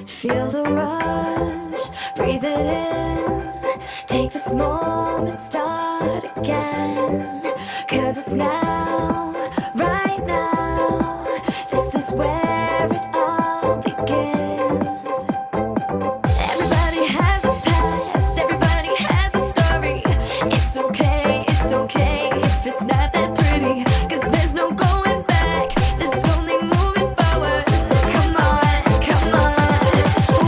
Feel the rush, breathe it in. Take this moment, start again. 'Cause it's now, right now. This is where it all begins. Everybody has a past, everybody has a story. It's okay if it's not that pretty. 'Cause there's no going back, there's only moving forward. So come on, come on.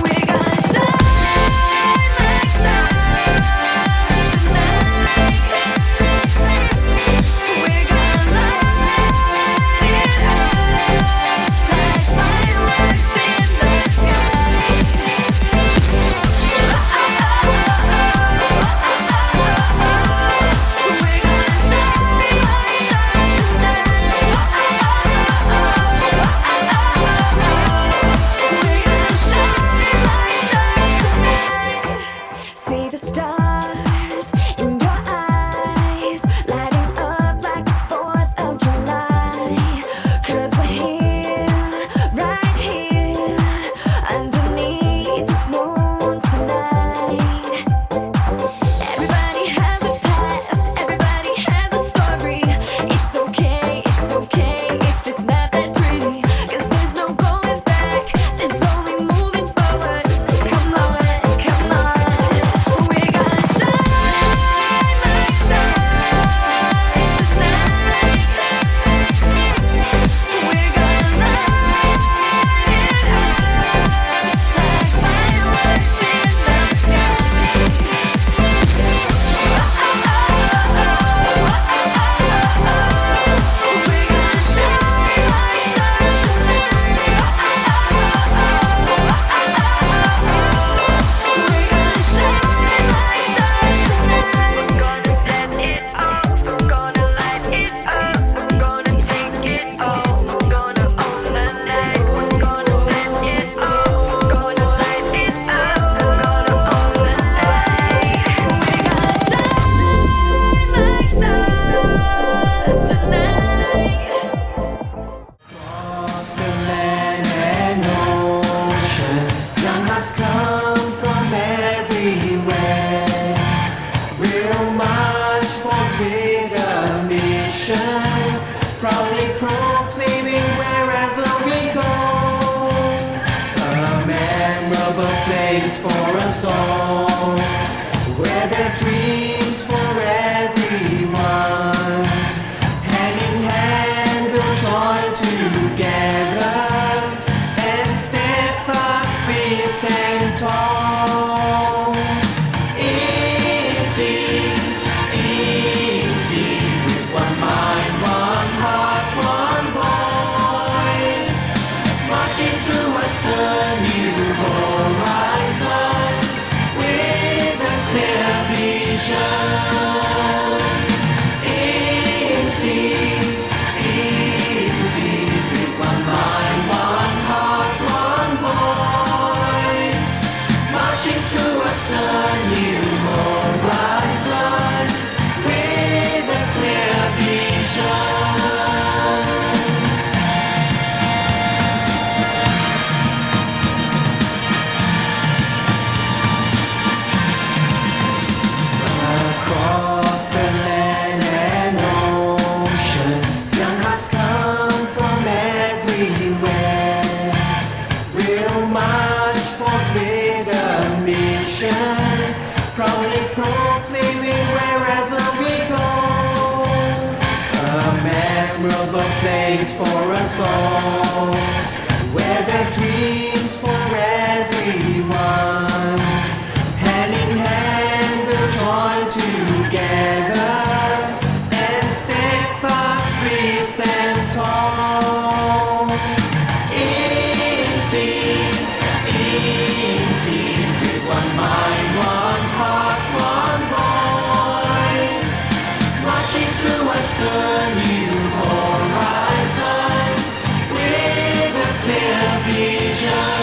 We're gonna shine like stars tonight. We're gonna light it up like fireworks in the sky. We're gonna shine like stars tonight. We're gonna shine like stars tonight. See the stars in your eyes, lighting up like the 4th of July. 'Cause we're here, right here, underneath this moon tonight. Everybody has a past, everybody has a story. It's okay if it's not that pretty. 'Cause there's no going back, there's only moving forward. So come on, come on. We're gonna shine like stars tonight. We're gonna light it up like fireworks in the sky. We're gonna shine like stars tonight. We're gonna shine like stars tonight. We're gonna set it off, we're gonna light it up, we're gonna take it all, we're gonna own the night. We're gonna set it off, we're gonna light it up, we're gonna own the night. We're gonna shine like stars tonight. Across the land and ocean, young hearts come from everywhere. We'll march forth with a mission, proudly proclaiming wherever we go. A memorable place for us all, where there are dreams for everyone. Hand in hand we'll join together, and steadfast we stand tall. In team, with one mind, one heart, one voice, marching towards the new horizon with a clear vision. In team, with one mind, one heart, one voice, marching towards the new horizon with a clear vision. Across the land and ocean, young hearts come from everywhere. We'll march forth with a mission, proudly proclaiming wherever we go. A memorable place for us all, where there are dreams for everyone. Hand in hand we'll join together, and steadfast we stand tall. In team, with one mind, one heart, one voice, marching towards the new horizon with a clear vision.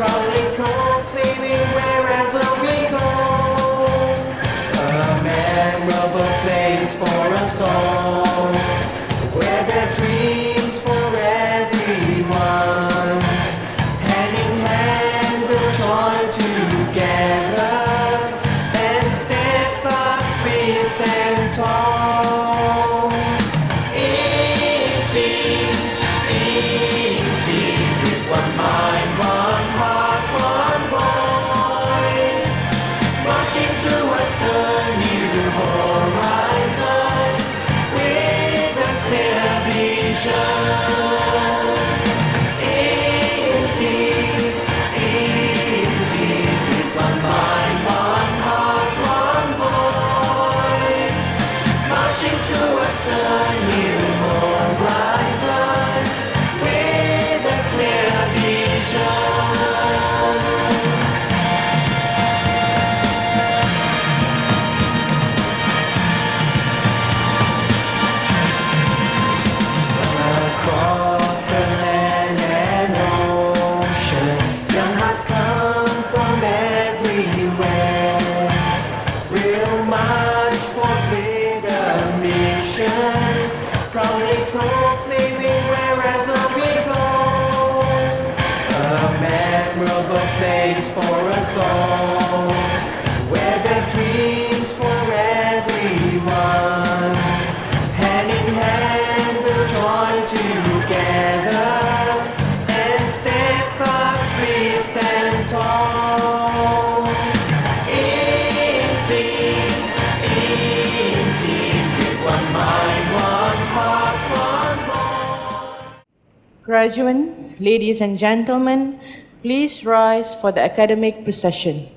proudly proclaiming wherever we go. A memorable place for us all, where there are dreams for everyone. Hand in hand we'll join together, and steadfast we stand tall. In team, with one mind, one heart, one voice, marching towards the new horizon with a clear vision. In team, with one mind, one heart, one voice, marching towards the new horizon with a clear vision. Across the land and ocean, young hearts come from everywhere. We'll march forth with a mission, proudly proclaiming wherever we go. A memorable place for us all, where there are dreams for everyone. Hand in hand we'll join together, and steadfast we stand tall. In team, with one mind, one heart, one voice. Graduates, ladies and gentlemen, please rise for the academic procession.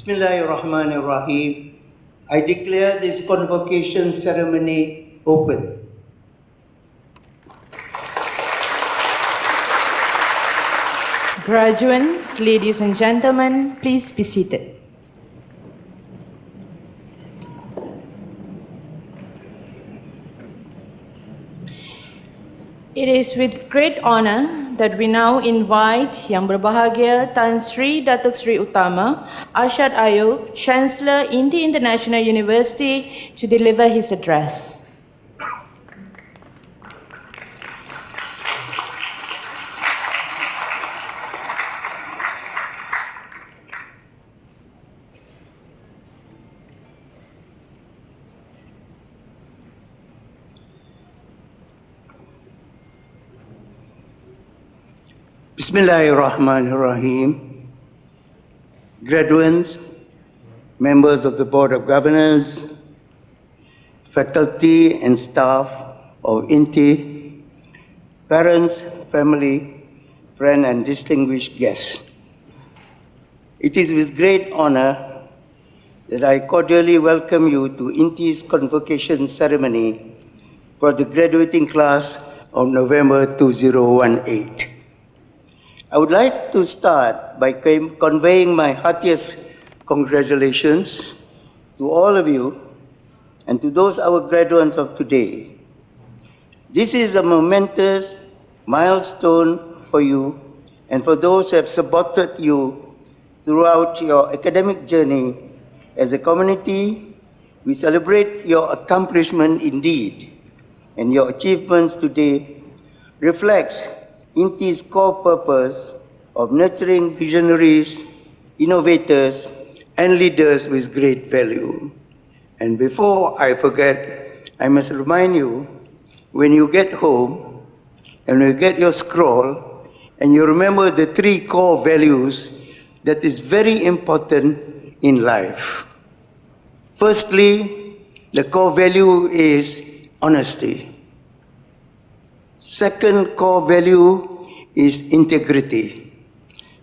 Bismillahirrahmanirrahim. I declare this convocation ceremony open. Graduates, ladies and gentlemen, please be seated. It is with great honor that we now invite Yang Berbahagia Tan Sri Datuk Sri Utama Arshad Ayub, Chancellor, India International University, to deliver his address. Bismillahirrahmanirrahim. Graduates, members of the Board of Governors, faculty and staff of INTI, parents, family, friends, and distinguished guests. It is with great honor that I cordially welcome you to INTI's convocation ceremony for the graduating class of November 2018. I would like to start by conveying my heartiest congratulations to all of you and to those our graduates of today. This is a momentous milestone for you and for those who have supported you throughout your academic journey. As a community, we celebrate your accomplishment indeed, and your achievements today reflects INTI's core purpose of nurturing visionaries, innovators, and leaders with great value. And before I forget, I must remind you, when you get home and you get your scroll and you remember the three core values that is very important in life. Firstly, the core value is honesty. Second core value is integrity.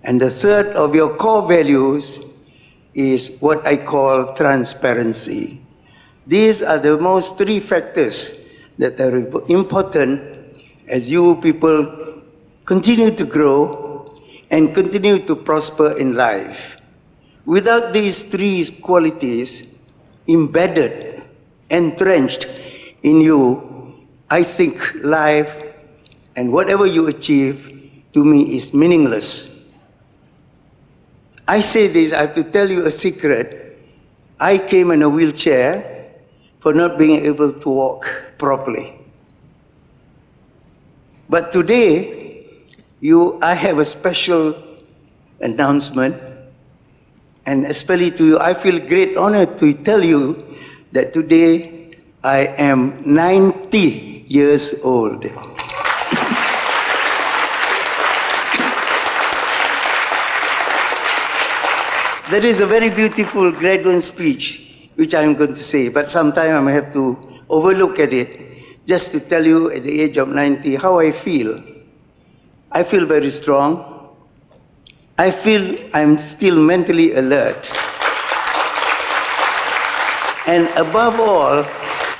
And the third of your core values is what I call transparency. These are the most three factors that are important as you people continue to grow and continue to prosper in life. Without these three qualities embedded, entrenched in you, I think life and whatever you achieve, to me, is meaningless. I say this, I have to tell you a secret. I came in a wheelchair for not being able to walk properly. But today, I have a special announcement, and especially to you, I feel great honor to tell you that today I am 90 years old. That is a very beautiful graduate speech, which I am going to say, but sometime I may have to overlook at it, just to tell you at the age of 90 how I feel. I feel very strong. I feel I'm still mentally alert. And above all,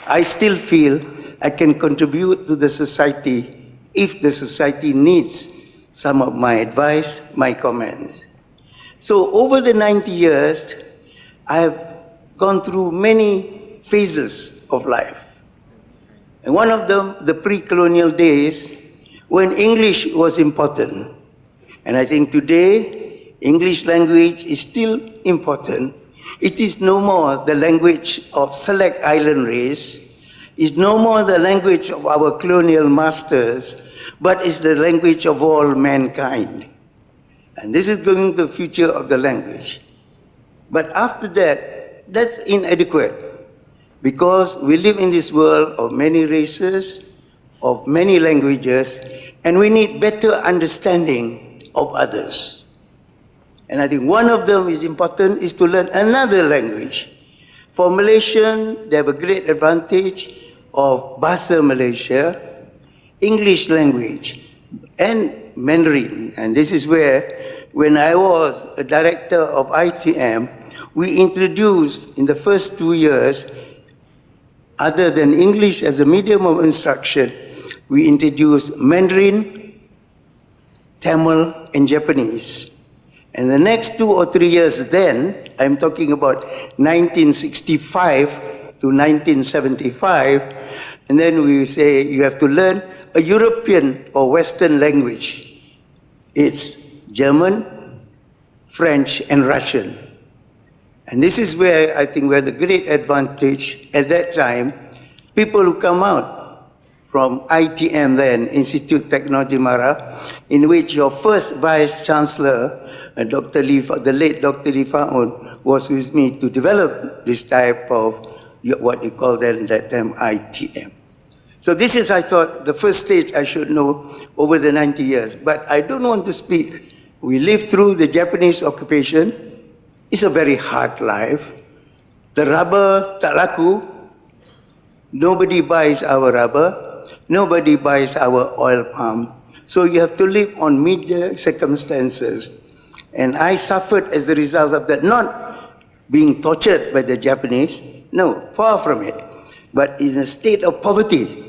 I still feel I can contribute to the society if the society needs some of my advice, my comments. So over the 90 years, I have gone through many phases of life. And one of them, the pre-colonial days, when English was important. And I think today, English language is still important. It is no more the language of select island race, is no more the language of our colonial masters, but is the language of all mankind. And this is going to the future of the language. But after that, that's inadequate because we live in this world of many races, of many languages, and we need better understanding of others. And I think one of them is important is to learn another language. For Malaysian, they have a great advantage of Bahasa Malaysia, English language, and Mandarin. And this is where, when I was a director of ITM, we introduced in the first 2 years, other than English as a medium of instruction, we introduced Mandarin, Tamil, and Japanese. And the next 2 or 3 years then, I'm talking about 1965 to 1975, and then we say you have to learn a European or Western language. It's German, French, and Russian. And this is where I think we had the great advantage at that time. People who come out from ITM then, Institute Technology Mara, in which your first Vice Chancellor, Dr. Lee, the late Dr. Lee Faun, was with me to develop this type of what you call then that time ITM. So this is, I thought, the first stage I should know over the 90 years. But I don't want to speak. We lived through the Japanese occupation. It's a very hard life. The rubber tak laku. Nobody buys our rubber. Nobody buys our oil palm. So you have to live on meager circumstances. And I suffered as a result of that, not being tortured by the Japanese. No, far from it. But in a state of poverty.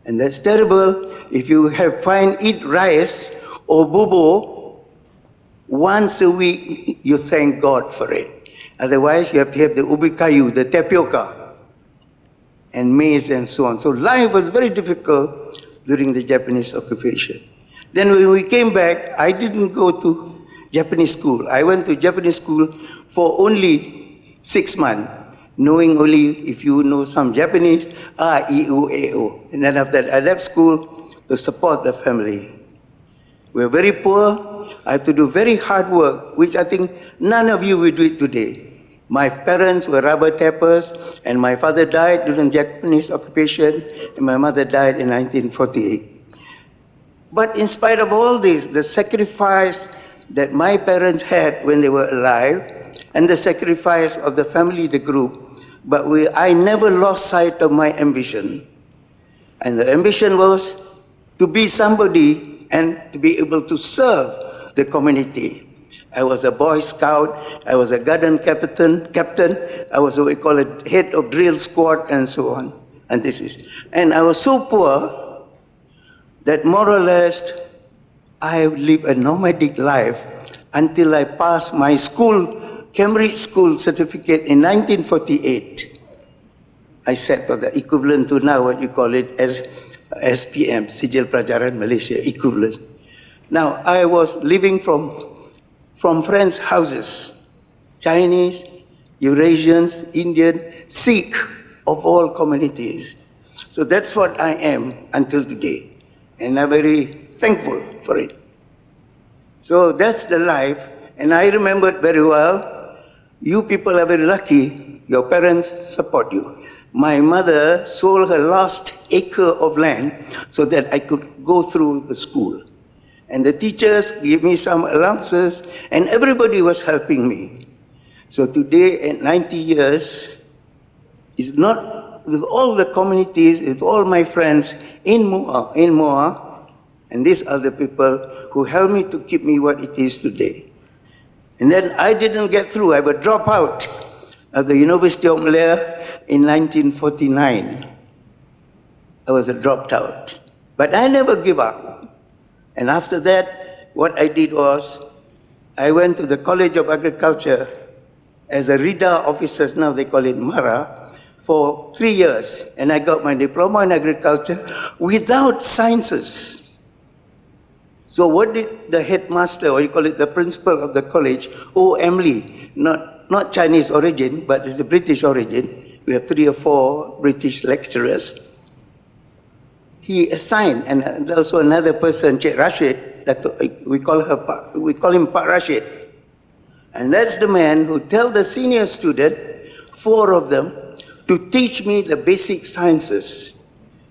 And that's terrible. If you eat rice or bubo once a week, you thank God for it. Otherwise, you have to have the ubi kayu, the tapioca, and maize and so on. So life was very difficult during the Japanese occupation. Then when we came back, I didn't go to Japanese school. I went to Japanese school for only 6 months. Knowing only if you know some Japanese, A, I, U, A, O. And then after that, I left school to support the family. We're very poor. I had to do very hard work, which I think none of you will do it today. My parents were rubber tappers, and my father died during Japanese occupation, and my mother died in 1948. But in spite of all this, the sacrifice that my parents had when they were alive, and the sacrifice of the family, the group, but I never lost sight of my ambition. And the ambition was to be somebody and to be able to serve the community. I was a Boy Scout, I was a garden captain, I was what we call it, head of drill squad and so on. And I was so poor that more or less I lived a nomadic life until I passed my school, Cambridge School certificate in 1948. I sat for the equivalent to now what you call it as SPM, Sijil Pelajaran Malaysia equivalent. Now, I was living from friends' houses, Chinese, Eurasians, Indian, Sikh, of all communities. So that's what I am until today. And I'm very thankful for it. So that's the life. And I remembered very well, you people are very lucky, your parents support you. My mother sold her last acre of land so that I could go through the school. And the teachers gave me some allowances, and everybody was helping me. So today, at 90 years, it's not with all the communities, with all my friends in Moa, and these are the people who helped me to keep me what it is today. And then I didn't get through. I would drop out of the University of Malaya in 1949. I was dropped out. But I never give up. And after that, what I did was, I went to the College of Agriculture as a RIDA officer, now they call it MARA, for 3 years. And I got my diploma in agriculture without sciences. So what did the headmaster, or you call it the principal of the college, Emily, not Chinese origin, but it's a British origin. We have 3 or 4 British lecturers. He assigned, and also another person, Cik Rashid, we call him Pak Rashid. And that's the man who tell the senior student, 4 of them, to teach me the basic sciences.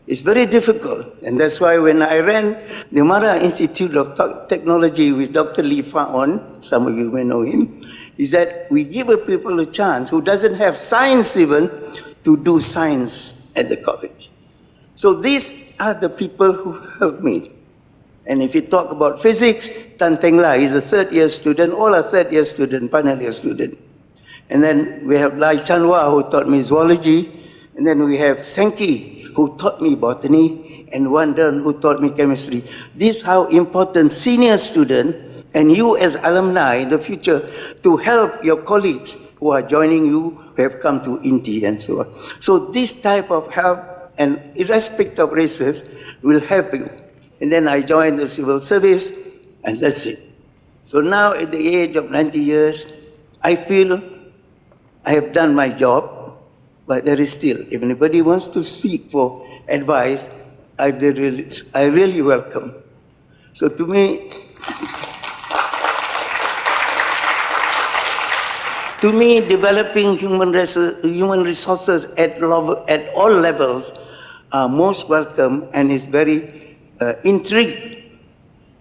It's very difficult, and that's why when I ran the Mara Institute of Technology with Dr. Lee Fa-on, some of you may know him, is that we give people a chance who doesn't have science even to do science at the college. So these are the people who helped me. And if you talk about physics, Tan Teng Lai is a third-year student, all are third-year student, final year student. And then we have Lai Chanwa, who taught me zoology, and then we have Senki, who taught me botany, and Wandan, who taught me chemistry. This is how important senior student and you as alumni in the future to help your colleagues who are joining you, who have come to INTI and so on. So this type of help, and irrespective of races, will help you. And then I joined the civil service, and that's it. So now at the age of 90 years, I feel I have done my job. But there is still, if anybody wants to speak for advice, I really welcome. So to me, developing human resources at all levels are most welcome and is very intrigued.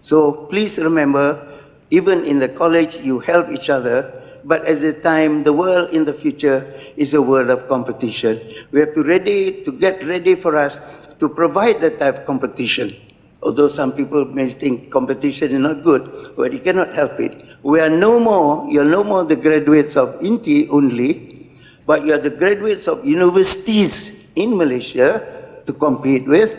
So please remember, even in the college, you help each other. But at the time, the world in the future is a world of competition. We have to get ready for us to provide that type of competition. Although some people may think competition is not good, but you cannot help it. You're no more the graduates of INTI only, but you are the graduates of universities in Malaysia to compete with.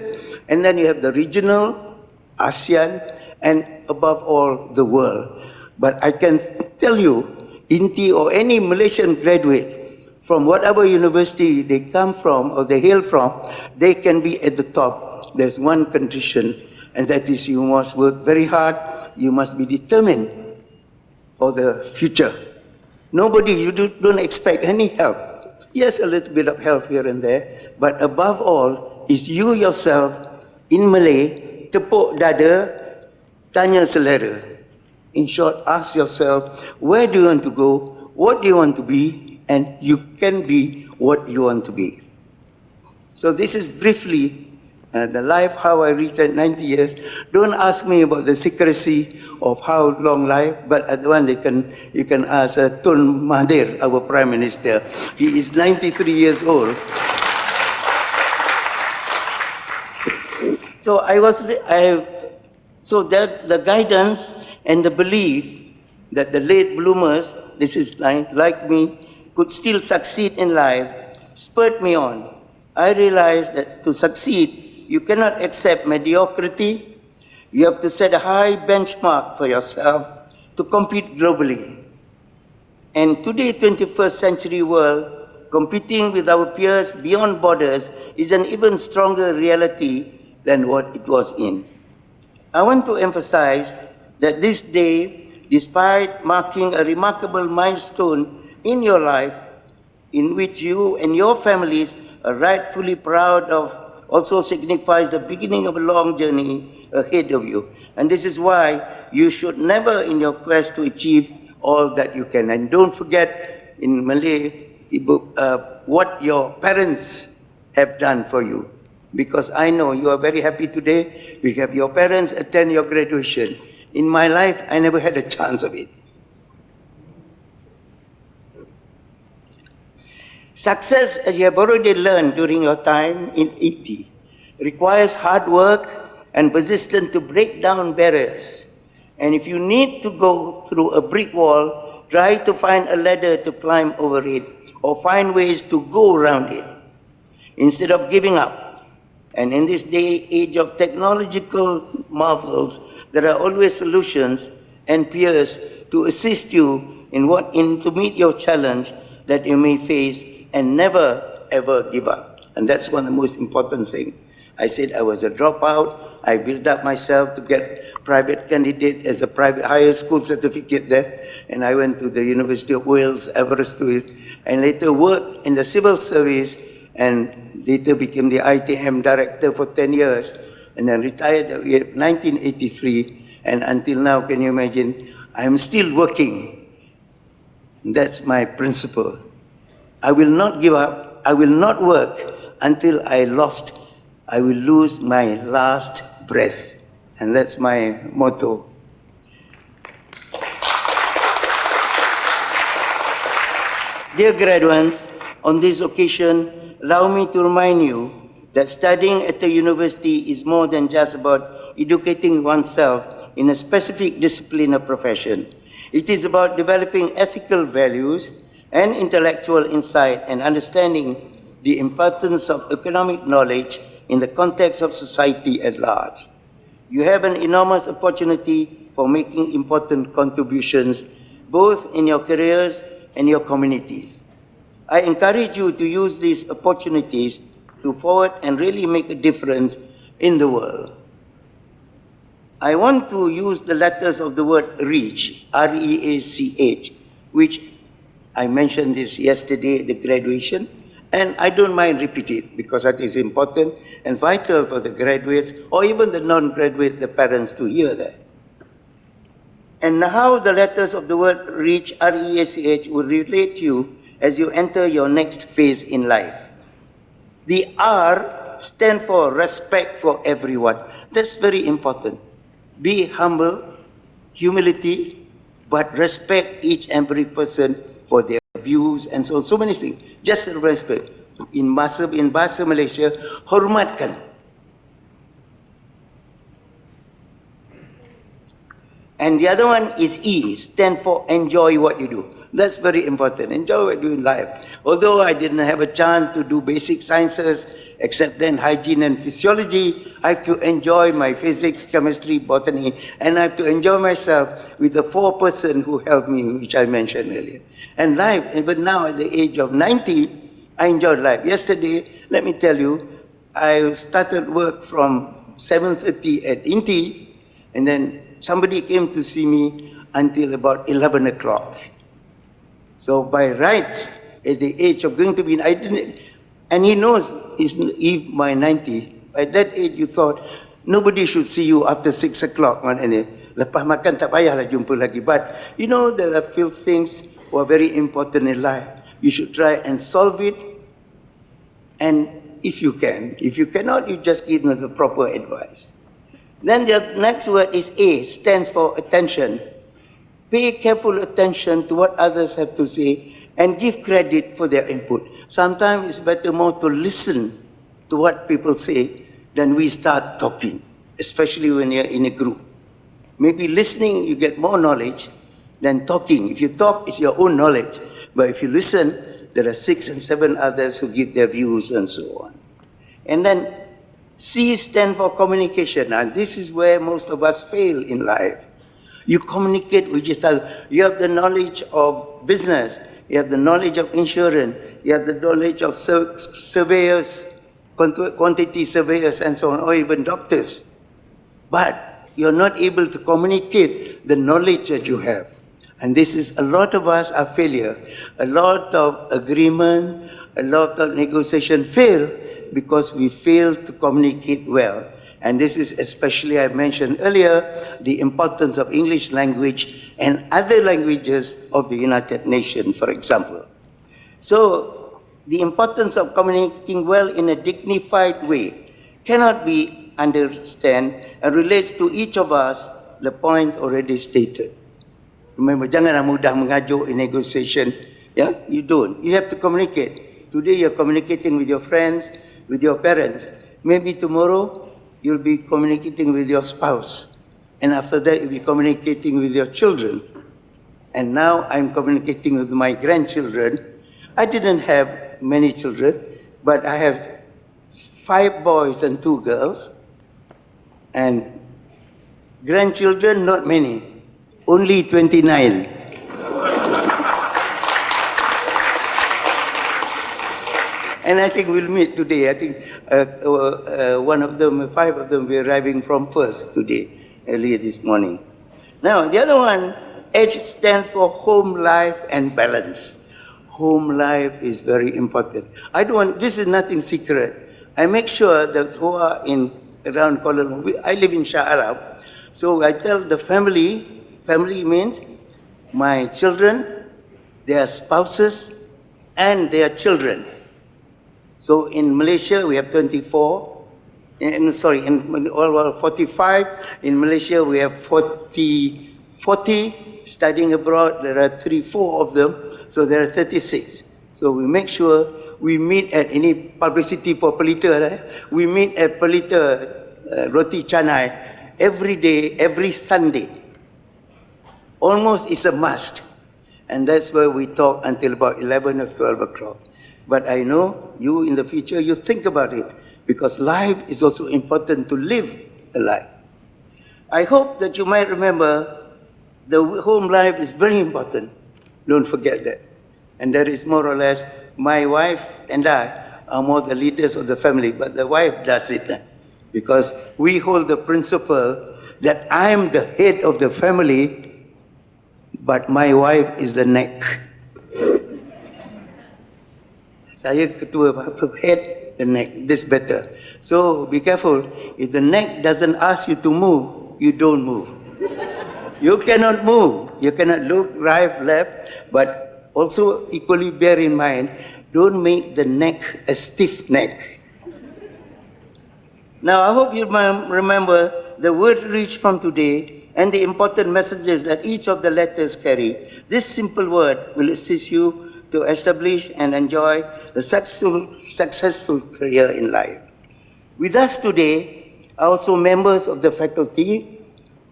And then you have the regional, ASEAN, and above all, the world. But I can tell you, INTI or any Malaysian graduate from whatever university they come from or they hail from, they can be at the top. There's one condition, and that is you must work very hard, you must be determined for the future. You don't expect any help. Yes, a little bit of help here and there, but above all is you yourself, in Malay, tepuk dada, tanya selera. In short, ask yourself, where do you want to go, what do you want to be, and you can be what you want to be. So this is briefly the life, how I reached at 90 years. Don't ask me about the secrecy of how long life, but at one you can ask Tun Mahathir, our Prime Minister. He is 93 years old. So the guidance and the belief that the late bloomers, this is like me, could still succeed in life, spurred me on. I realized that to succeed, you cannot accept mediocrity. You have to set a high benchmark for yourself to compete globally. And today, 21st century world, competing with our peers beyond borders is an even stronger reality than what it was in. I want to emphasize that this day, despite marking a remarkable milestone in your life, in which you and your families are rightfully proud of, also signifies the beginning of a long journey ahead of you. And this is why you should never, in your quest to achieve all that you can. And don't forget, in Malay, what your parents have done for you. Because I know you are very happy today. We have your parents attend your graduation. In my life, I never had a chance of it. Success, as you have already learned during your time in INTI, requires hard work and persistence to break down barriers. And if you need to go through a brick wall, try to find a ladder to climb over it or find ways to go around it instead of giving up. And in this age of technological marvels, there are always solutions and peers to assist you to meet your challenge that you may face, and never ever give up. And that's one of the most important things. I said I was a dropout. I built up myself to get private candidate as a private higher school certificate there. And I went to the University of Wales, Aberystwyth, and later worked in the civil service, and later became the ITM director for 10 years, and then retired in 1983. And until now, can you imagine, I'm still working That's my principle. I will not give up. I will not work until I will lose my last breath. And that's my motto. Dear graduates, on this occasion, allow me to remind you that studying at a university is more than just about educating oneself in a specific discipline or profession. It is about developing ethical values and intellectual insight and understanding the importance of economic knowledge in the context of society at large. You have an enormous opportunity for making important contributions both in your careers and your communities. I encourage you to use these opportunities to forward and really make a difference in the world. I want to use the letters of the word REACH, R-E-A-C-H, which I mentioned this yesterday at the graduation, and I don't mind repeating it because that is important and vital for the graduates or even the non-graduate, the parents to hear that. And how the letters of the word REACH, R-E-A-C-H, will relate to you as you enter your next phase in life. The R stands for respect for everyone. That's very important. Be humble, humility, but respect each and every person for their views and so many things. Just respect. In bahasa Malaysia, hormatkan. And the other one is E, stand for enjoy what you do. That's very important. Enjoy what you do in life. Although I didn't have a chance to do basic sciences, except then hygiene and physiology, I have to enjoy my physics, chemistry, botany, and I have to enjoy myself with the 4 persons who helped me, which I mentioned earlier. And life, even now at the age of 90, I enjoyed life. Yesterday, let me tell you, I started work from 7:30 at INTI, and then somebody came to see me until about 11 o'clock. So by right, at the age of going to be, I didn't, and he knows he's my 90. At that age, you thought, nobody should see you after 6 o'clock. Lepas makan tak payahlah jumpa lagi. But you know, there are few things who are very important in life. You should try and solve it. And if you can, if you cannot, you just give them the proper advice. Then the next word is A, stands for attention. Pay careful attention to what others have to say and give credit for their input. Sometimes it's better more to listen to what people say than we start talking, especially when you're in a group. Maybe listening, you get more knowledge than talking. If you talk, it's your own knowledge. But if you listen, there are 6 and 7 others who give their views and so on. And then C stands for communication, and this is where most of us fail in life. You communicate with each other. You have the knowledge of business, you have the knowledge of insurance, you have the knowledge of surveyors, quantity surveyors and so on, or even doctors. But you're not able to communicate the knowledge that you have. And this is, a lot of us are failure. A lot of agreement, a lot of negotiation fail because we fail to communicate well. And this is especially, I mentioned earlier, the importance of English language and other languages of the United Nations, for example. So, the importance of communicating well in a dignified way cannot be understood and relates to each of us the points already stated. Remember, janganlah mudah mengajuk in negotiation. Yeah, you don't. You have to communicate. Today you're communicating with your friends, with your parents. Maybe tomorrow you'll be communicating with your spouse. And after that, you'll be communicating with your children. And now I'm communicating with my grandchildren. I didn't have many children, but I have 5 boys and 2 girls. And grandchildren, not many. Only 29. And I think we'll meet today. I think one of them, 5 of them, will be arriving from Perth today, earlier this morning. Now, the other one, H stands for home life and balance. Home life is very important. This is nothing secret. I make sure that who are around Kuala Lumpur, I live in Shah Alam, so I tell the family means my children, their spouses, and their children. So in Malaysia, we have 24. In 45. In Malaysia, we have 40 studying abroad. There are 4 of them. So there are 36. So we make sure we meet at any publicity for Pelita. We meet at Pelita Roti Canai every day, every Sunday. Almost is a must. And that's where we talk until about 11 or 12 o'clock. But I know you in the future, you think about it, because life is also important to live a life. I hope that you might remember the home life is very important. Don't forget that. And that is more or less, my wife and I are more the leaders of the family, but the wife does it. Because we hold the principle that I am the head of the family, but my wife is the neck. Saya ketua head, the neck. This better. So be careful. If the neck doesn't ask you to move, you don't move. You cannot move. You cannot look right, left. But also equally bear in mind, don't make the neck a stiff neck. Now I hope you remember the word rich from today and the important messages that each of the letters carry. This simple word will assist you to establish and enjoy a successful career in life. With us today are also members of the faculty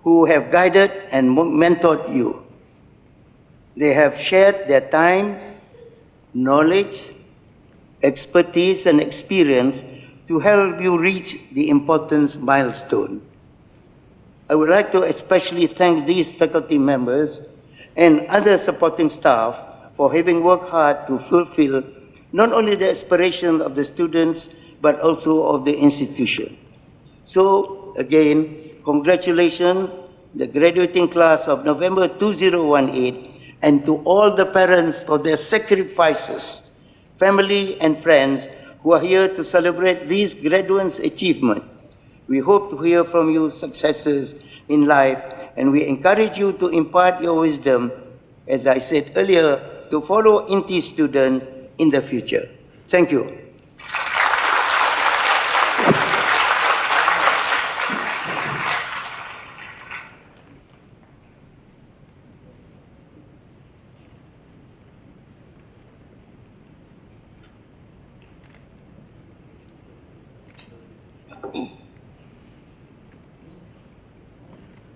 who have guided and mentored you. They have shared their time, knowledge, expertise, and experience to help you reach the important milestone. I would like to especially thank these faculty members and other supporting staff for having worked hard to fulfill not only the aspiration of the students, but also of the institution. So, again, congratulations, the graduating class of November 2018, and to all the parents for their sacrifices, family and friends who are here to celebrate these graduates' achievement. We hope to hear from you successes in life, and we encourage you to impart your wisdom, as I said earlier, to follow INTI students in the future. Thank you.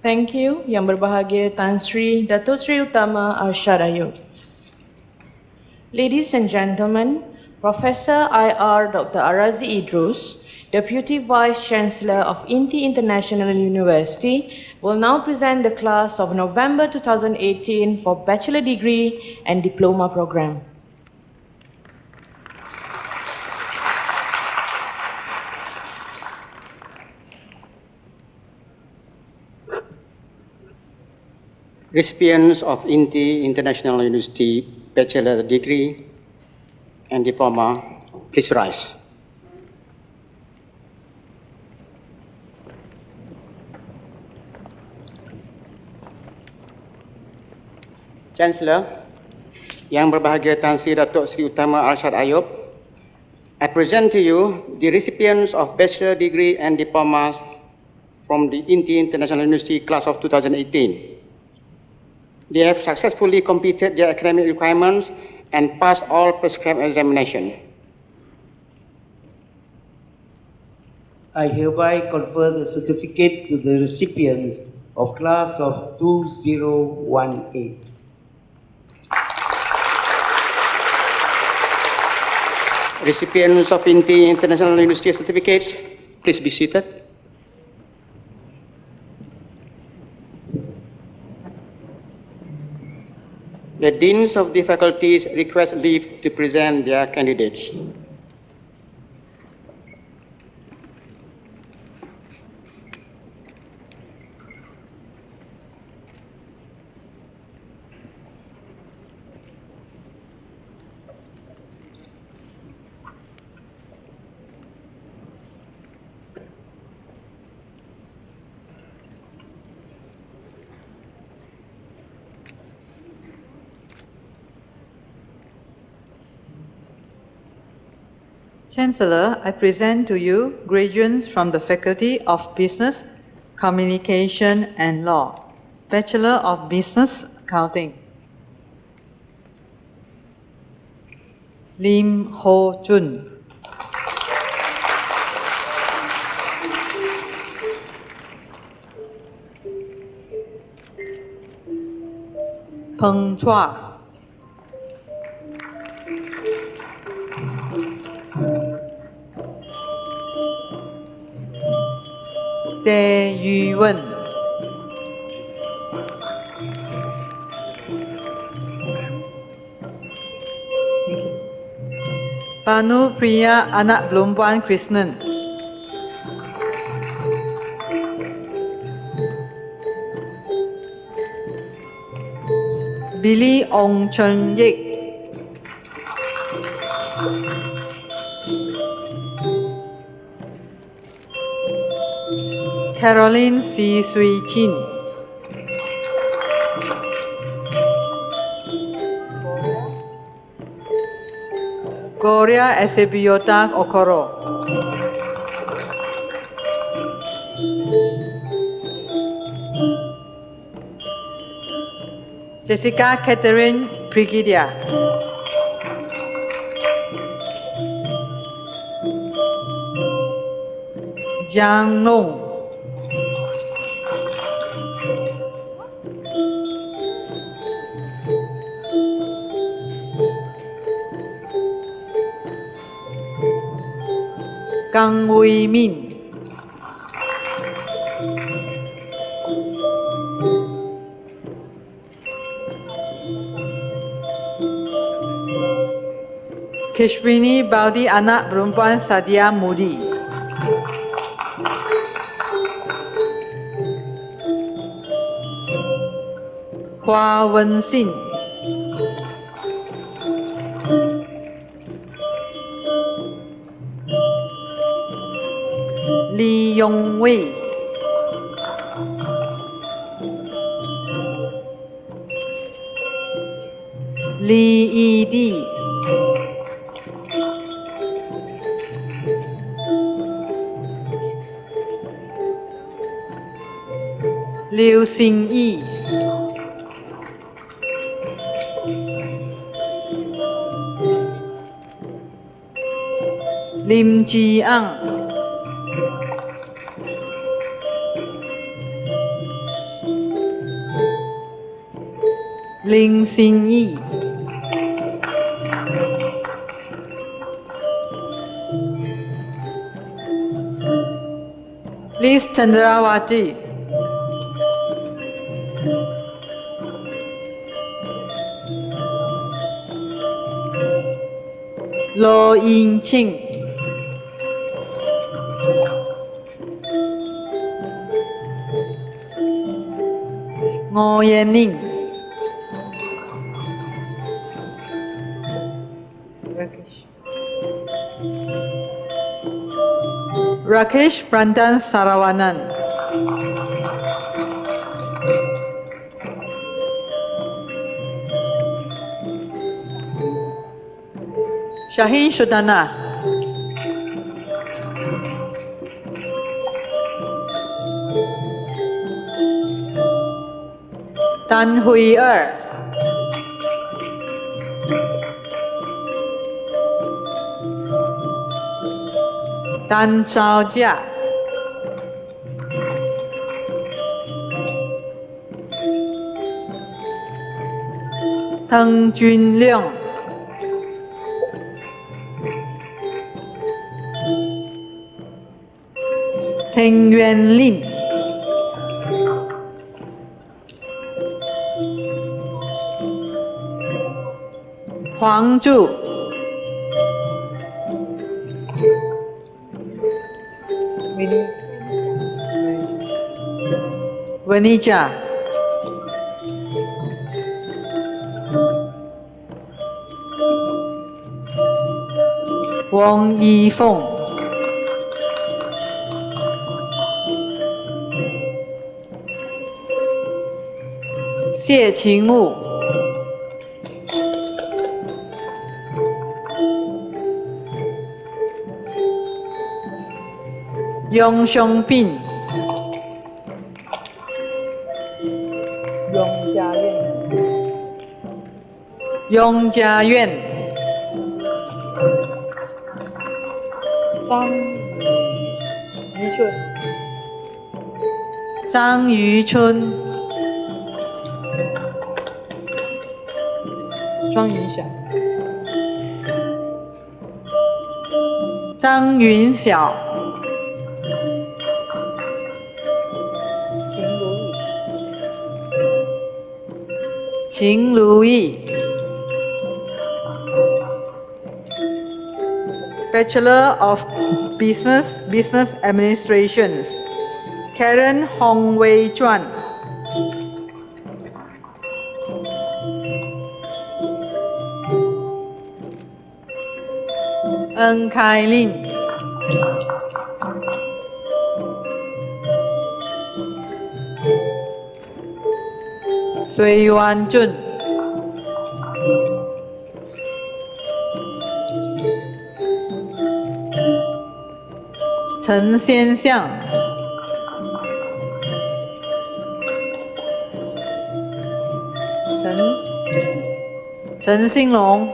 Thank you, Yang Berbahagia Tan Sri Datuk Sri Utama Arsyad Ayub. Ladies and gentlemen, Professor IR Dr. Arazi Idrus, Deputy Vice-Chancellor of INTI International University, will now present the class of November 2018 for Bachelor Degree and Diploma Program. Recipients of INTI International University Bachelor Degree and Diploma, please rise. Chancellor, Yang Berbahagia Tan Sri Datuk Sri Utama Arsyad Ayub, I present to you the recipients of Bachelor Degree and Diplomas from the INTI International University Class of 2018. They have successfully completed their academic requirements and passed all prescribed examinations. I hereby confer the certificate to the recipients of class of 2018. Recipients of INTI International University certificates, please be seated. The deans of the faculties request leave to present their candidates. Chancellor, I present to you graduates from the Faculty of Business, Communication and Law, Bachelor of Business Accounting. Lim Ho Chun. Peng Chua. Tê Yu Wen. Panu Priya Anak Perempuan Krishnan. Billy Ong Chen Yik. Caroline C. Sui Chin. Gloria Esebiota Okoro. Jessica Catherine Brigidia. Jiang Nong. Kang Wei Min. Kishwini Baldi Anak Perempuan Sadia Mudi. Hua Wen Xin. Lee Yong Wei. Lee Yi Di. Liu Xing Yi. Lim Ji Ang. Ling Xin Yi. Liz Chandrawati. Lo Yin Ching. Ngô Yên Ninh. Rakesh Prandan Saravanan. Shahin Sudana. Tan Hui Er. Tan Chao Jia. Teng Jun Leong. Teng Yuan Lin. Huang Zhu. Vanija. Wang Yifeng.谢晴木。雍祥斌，雍家院，张渔春，张云晓，秦如意，Bachelor of Business, Business Administrations, Karen Hong Wei Chuan, Eng Kai Lin, Sui Yuan Jun, Chen Xianxiang, Chen Xinglong,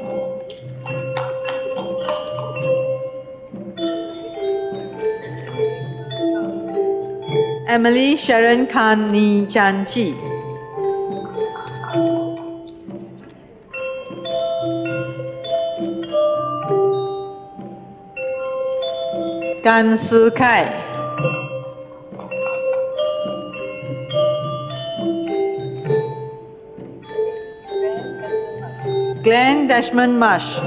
Emily Sharon Khan Ni Chan Chi, Gan Si Kai, Glenn Dashman Marsh,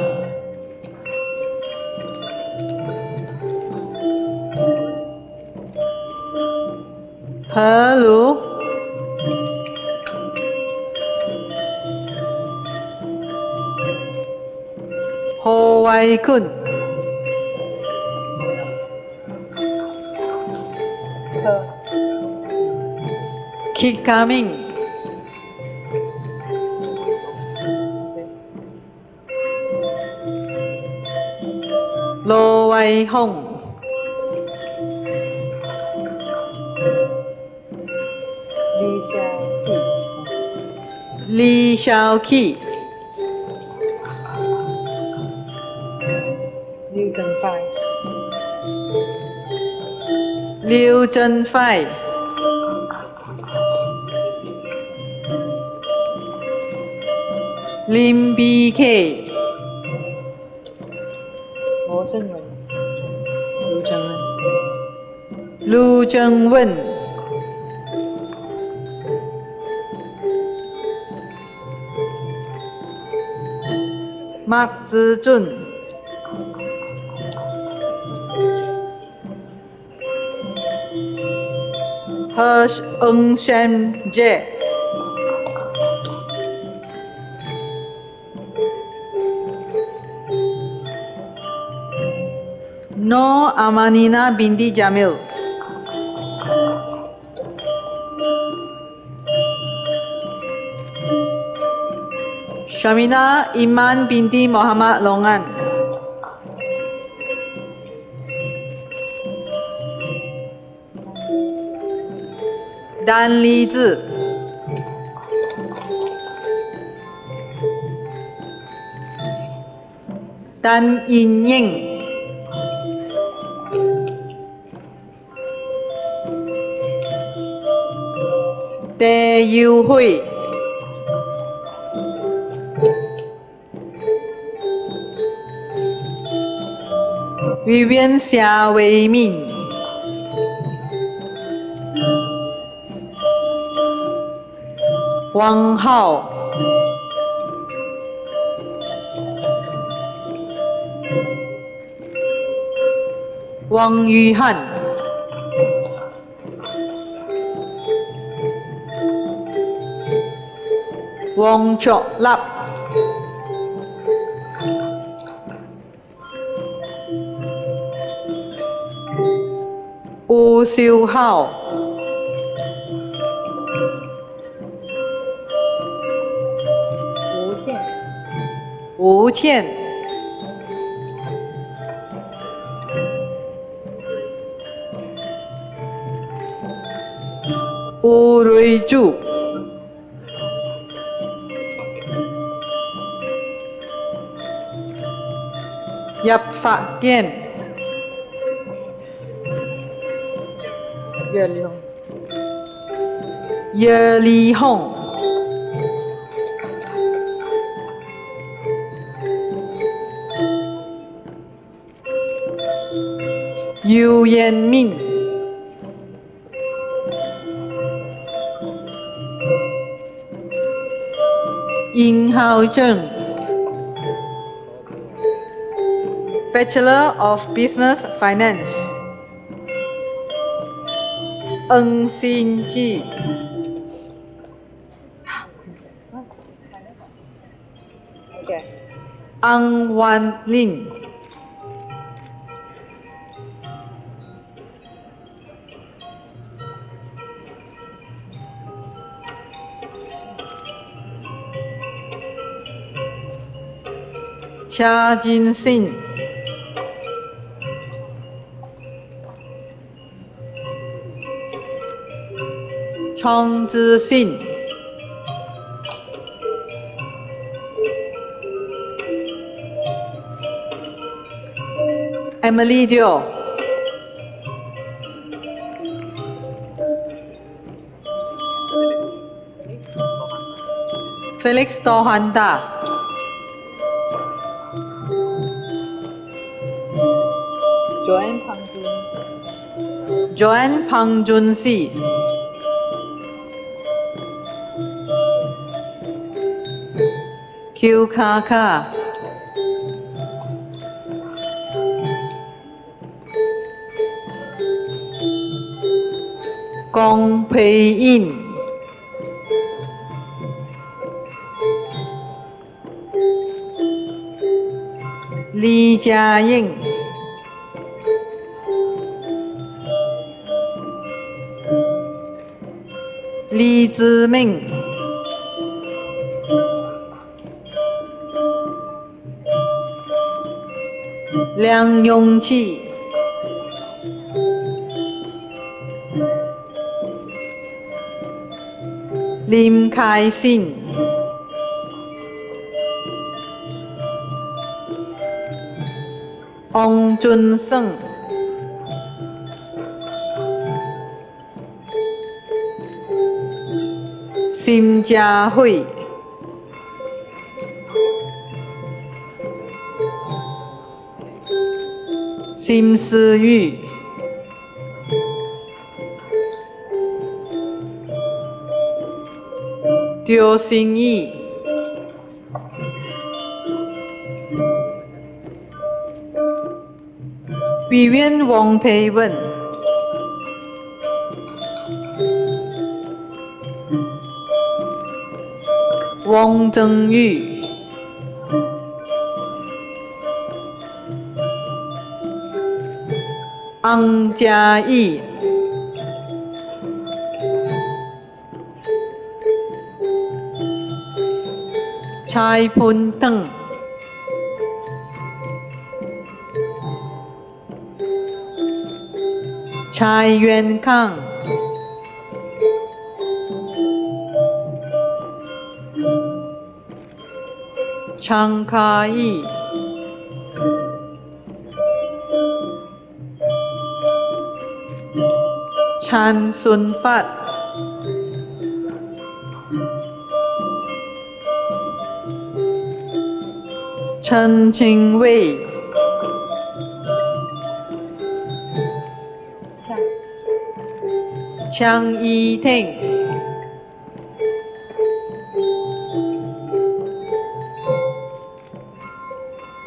He Lu, Ho Wai Kun, Keep coming. Lô Wai Hong, Li Xiaoqi, Liu Zhenfai, Lim BK, Lu Zhengwen, Mark Zijun, Hersh Eng Shen Jie, No Amanina binti Jamil, Shamina Iman binti Muhammad Longan, Dan Li Zi, Dan Yin Ying, Tề Yu Hui, Vivian Xia Wei Min, Wang Hao, Wang Yuhan, Wong Chok Lap, Wu Siu Hao, Wu Qian, Wu Rui Zhu. Yap Phạ Kiên. Ye Li Hong. Yu Yan Min. Ying Hao Zheng. Bachelor of Business Finance. Eng Xin Ji. Ang Wan Lin. Cha Jin Sin. Chong Zhi Sin. Emily Dio. Felix Tohanda. Joanne Pang Jun Si. Q Kaka. Gong Pei Yin. Li Jia Ying. Li Ziming. Liang Yongqi. Lim Kai Sin. Ong Jun Seng. Sim Jia Hui. Sim Si Yu. Teo Xin Yi. Vivian Wong Pei Wen. Wang Zhengyu. Ang Jiayi. Chai Pun Teng. Chai Yuan Kang. Chang Ka-yi. Chan Sun Fat. Chen Ching Wei. Chiang Yi Teng.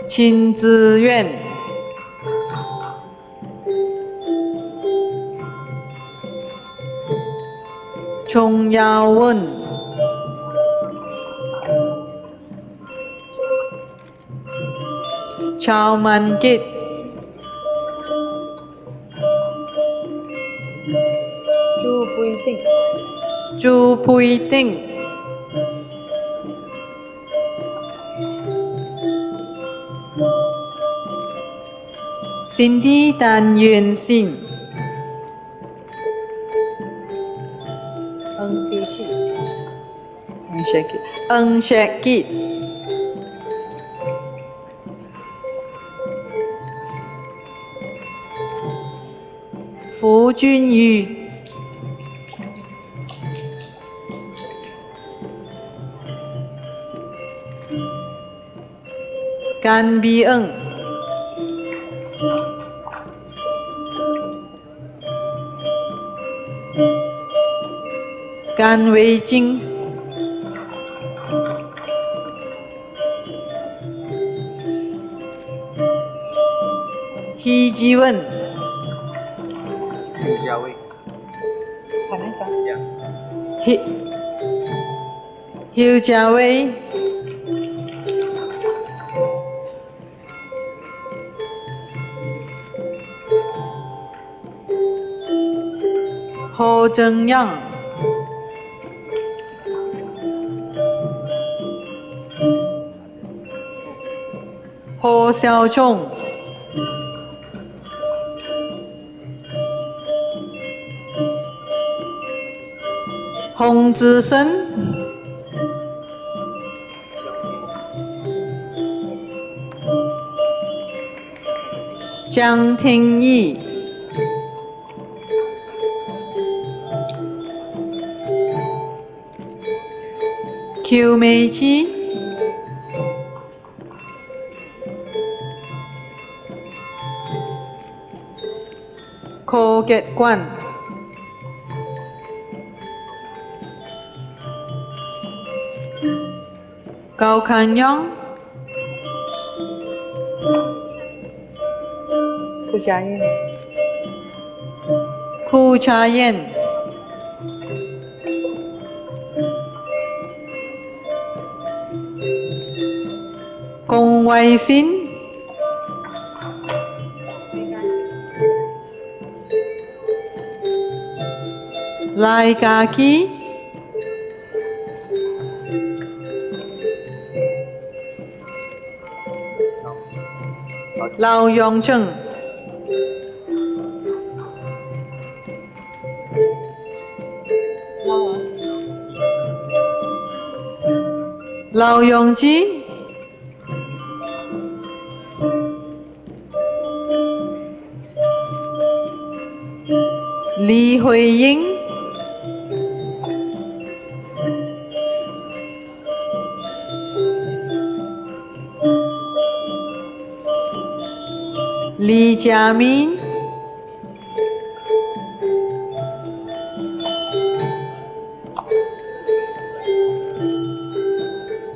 Qin Ziyuan. Chong Yao Wen. Chao Man Kit. Chu Pui Ting. Cindy Tan Yuan Xin. Eng Shek Kit. Fu Junyu. Gan Bi Eng. Gan Wei Jing. He Ji Wen. He Hiu Jia Wei. Ho Zheng Yang. Ho Xiaozhong. Hong Zisheng. Jiang Tingyi. Q Meiqi. Ko Kiat Guan. Gao Kan Yong. Ku Cha Yen. Gong Wei Xin. Lai Ka Ki. Lao Yong Cheng. Lao Yong Ji. Li Hui Ying. Li Jiamin.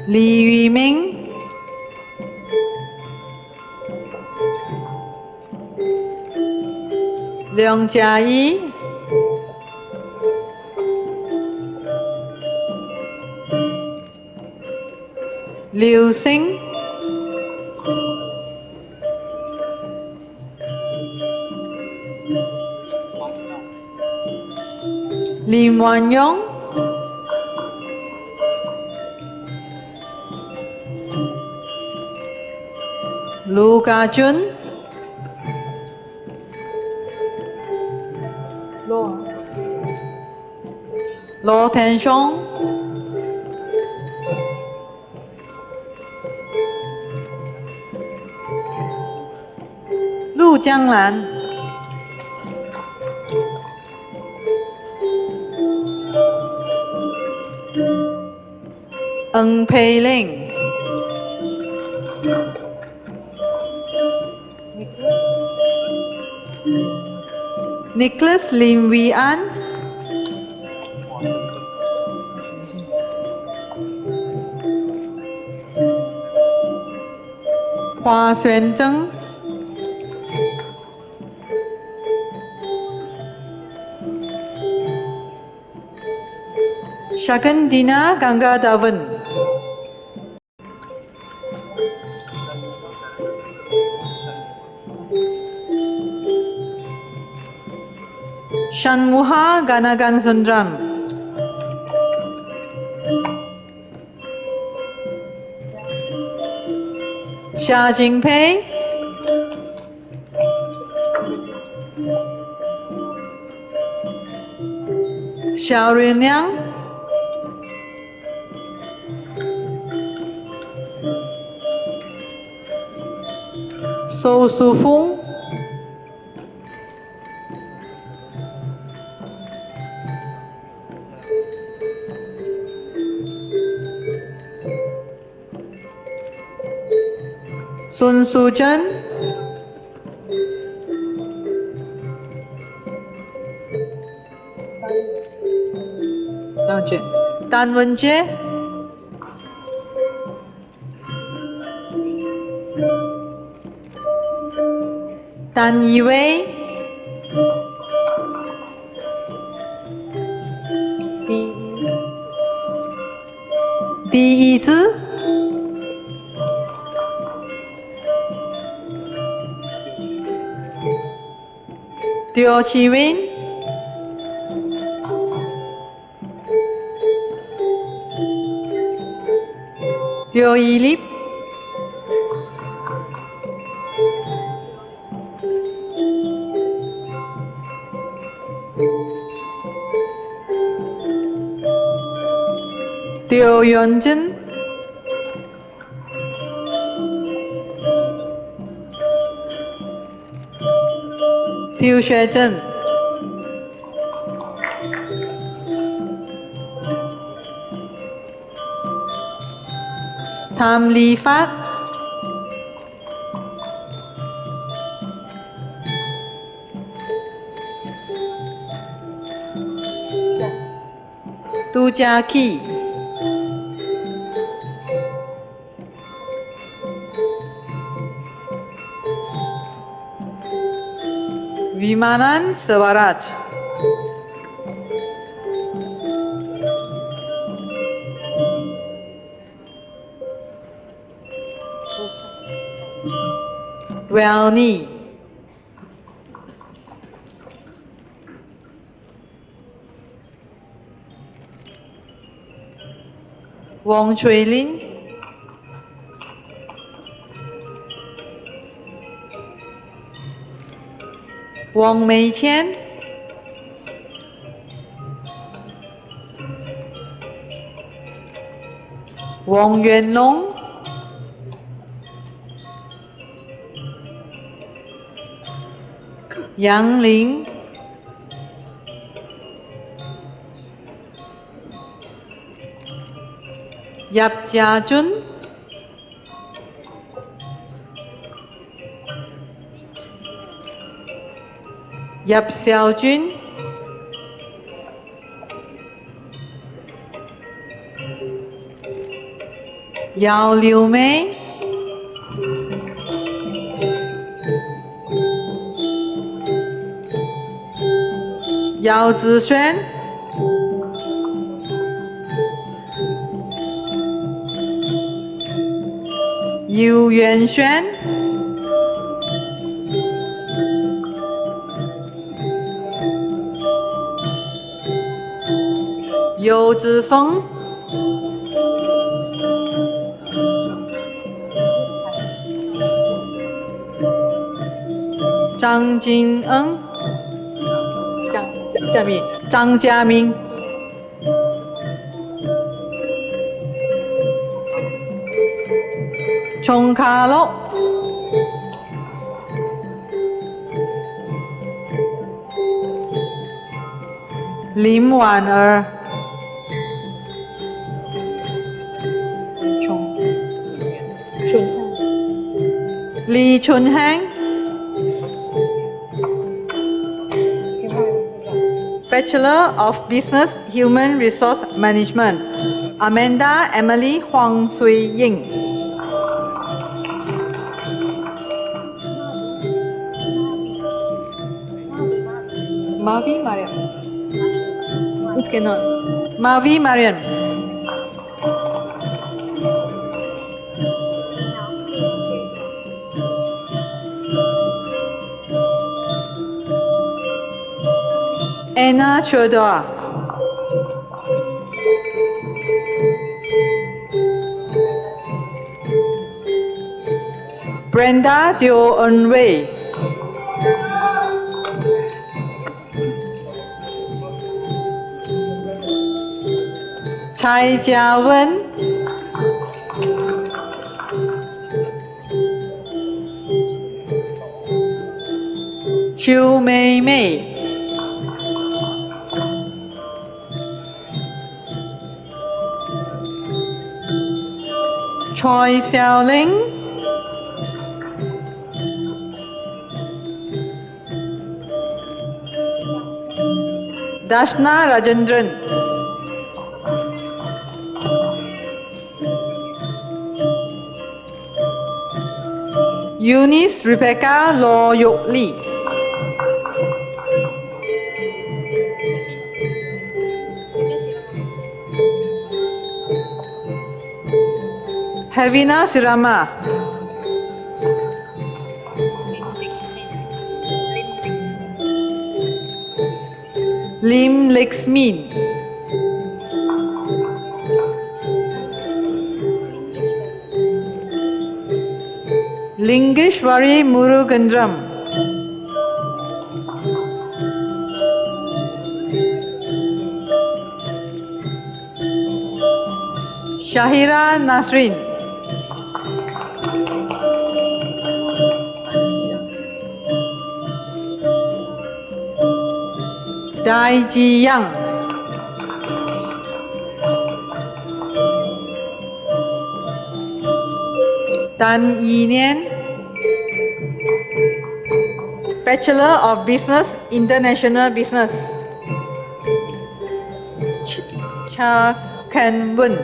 Li Yuming. Liang Jiayi. Liu Xing. Lim Wan Yong. Lu Ka Chun. Lo Ten Shong. Lu Jianglan. Eng Pei Ling. Nicholas Lim Wee An. Hua Xuan Zheng. Shakandina Gangadavan. Shanmuha Ganagan Sundram. Xia Jingpei. Xiao Rinliang. 邹淑峰、孙淑珍、单文杰、单一威、第一子、刁启云、刁一立、刁元珍、刁学珍、tham ly phát, tu cha ki, Vimanan Swaraj, Welny, Wong Chui Lin, Wong Mei Qian, Wong Yuan Long, Yang Ling, Yap Jia Chun, Yap Xiao Jun, Yao Liu Mei, Yao Zixuan, Yu Yuanxuan, You Zifeng, Zhang Jineng, 张家明，琼卡洛，林婉儿，李春汉。Bachelor of Business Human Resource Management, Amanda Emily Huang Sui Ying. Mavi Mariam. Mavi Mariam. Anna Chodua. Brenda Dio Unwei. Chai Jia Wen. Chiu Mei Mei, Choi Xiaoling, Dashna Rajendran, Eunice Rebecca Law Yok Lee, Havina Sirama, Lim Lexmin, Lingeshwari Murugandram, Shahira Nasrin, Dai Ji Yang, Tan Yi Nian, Bachelor of Business, International Business, Cha Ken Wen,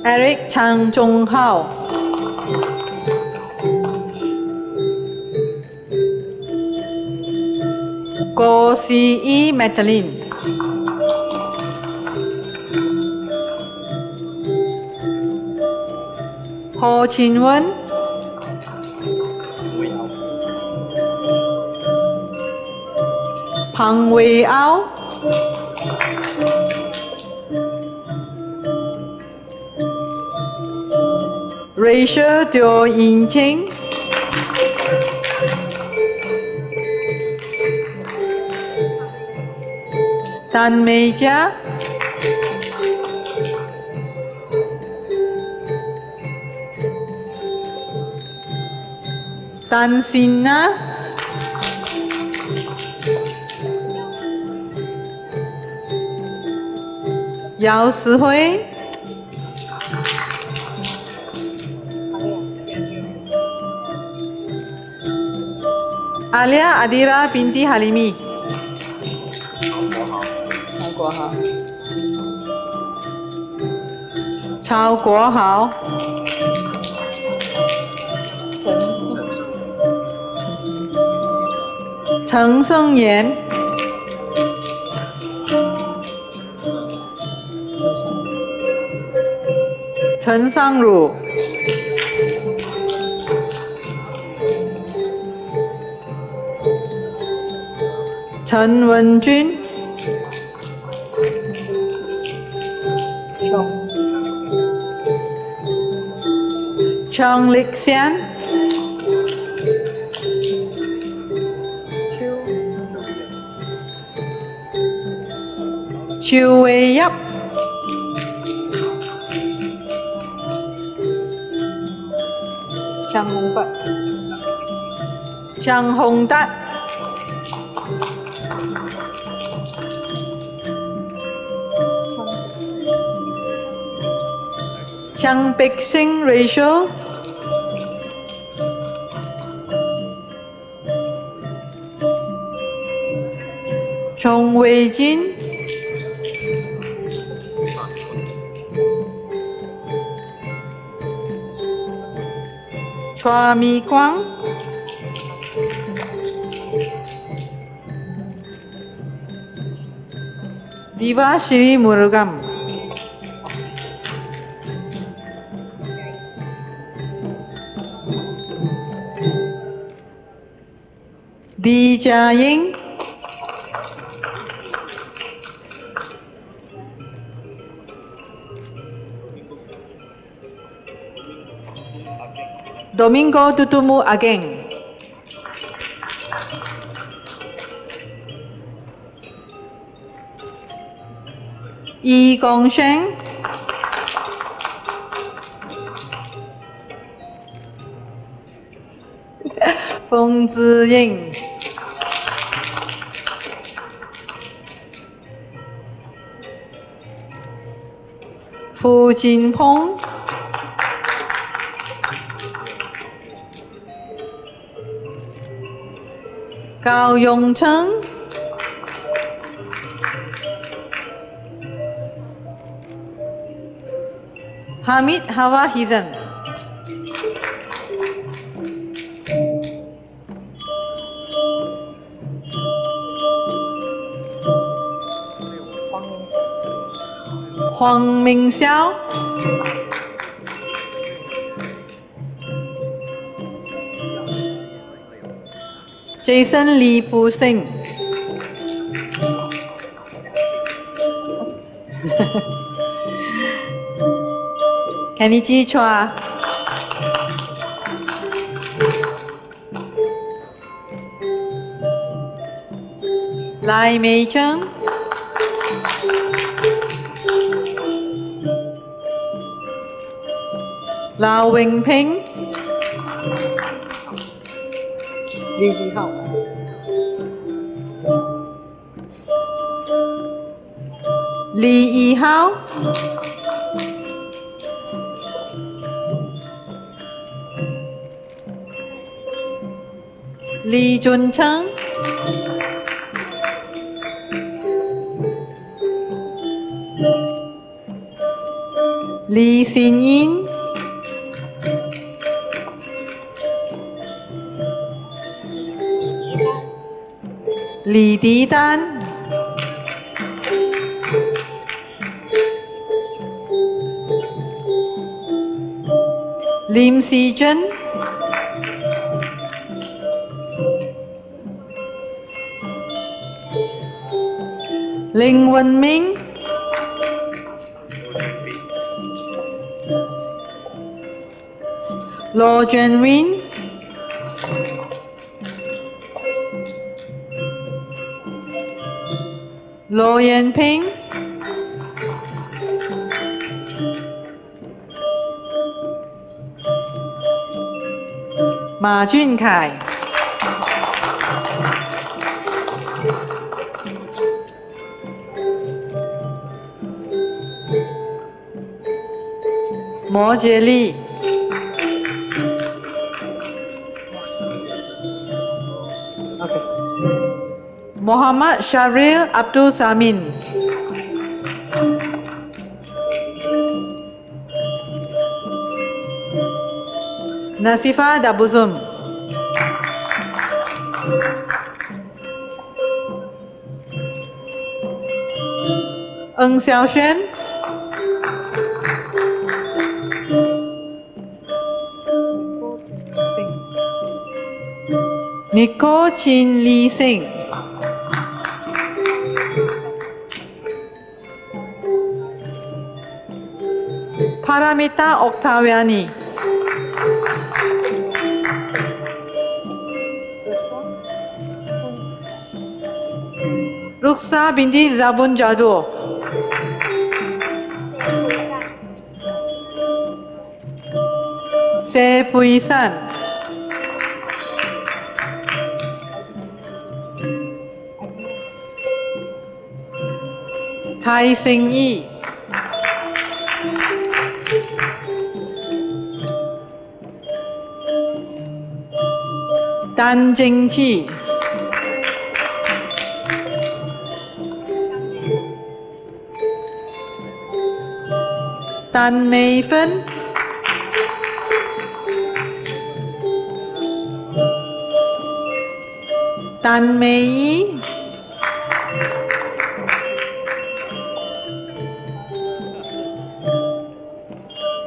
Eric Chang Jong Hao, Go Si Yi Madeline, Ho Chin Wen, Pang Wei Ao, Rachel Teo Yin Ching, Tan Mei Jia, Tan Sin Na, Yao Si Hui, Alia Adira binti Halimi, Chao Guo Hao, Chen Seng Yan, Chen Sang-ru, Chen Wen-jun, Cheng Lik-sian, Chiu Wei-yap, Chang Hong-tat, Chang Pek-sing Rachel, Chong Wei-jin, Chua Mi-kwang, Diva Shri Murugam, Di Jia Ying, Domingo Tutumu Ageng, Yi Gongsheng, 冯子英、傅金鹏、高永成、Hamid Hawa Hizan. Huang Mingxiao, Jason Lee Pu Sing, Kenny Ji Chua, Lai Mei Cheng, Lau Wing Ping, Li Yihao, Li Yihao, Li Juncheng, Li Xinyin, Li Didan, Lim Sijun, Ling Wenming, Lo Juanwin, Lo Yanping, Ma Junkai, Mo Jieli, Muhammad Shahril Abdul Samin, Nasifa Dabuzum, Ng Xiaoxuan, Nicole Chin Lee Sing, Paramita Octaviani, Ruksa binti Zabun Jado, Se Puisan, Tai Sing Yi, Dan Jingqi, Dan Meifen, Dan Meiyi,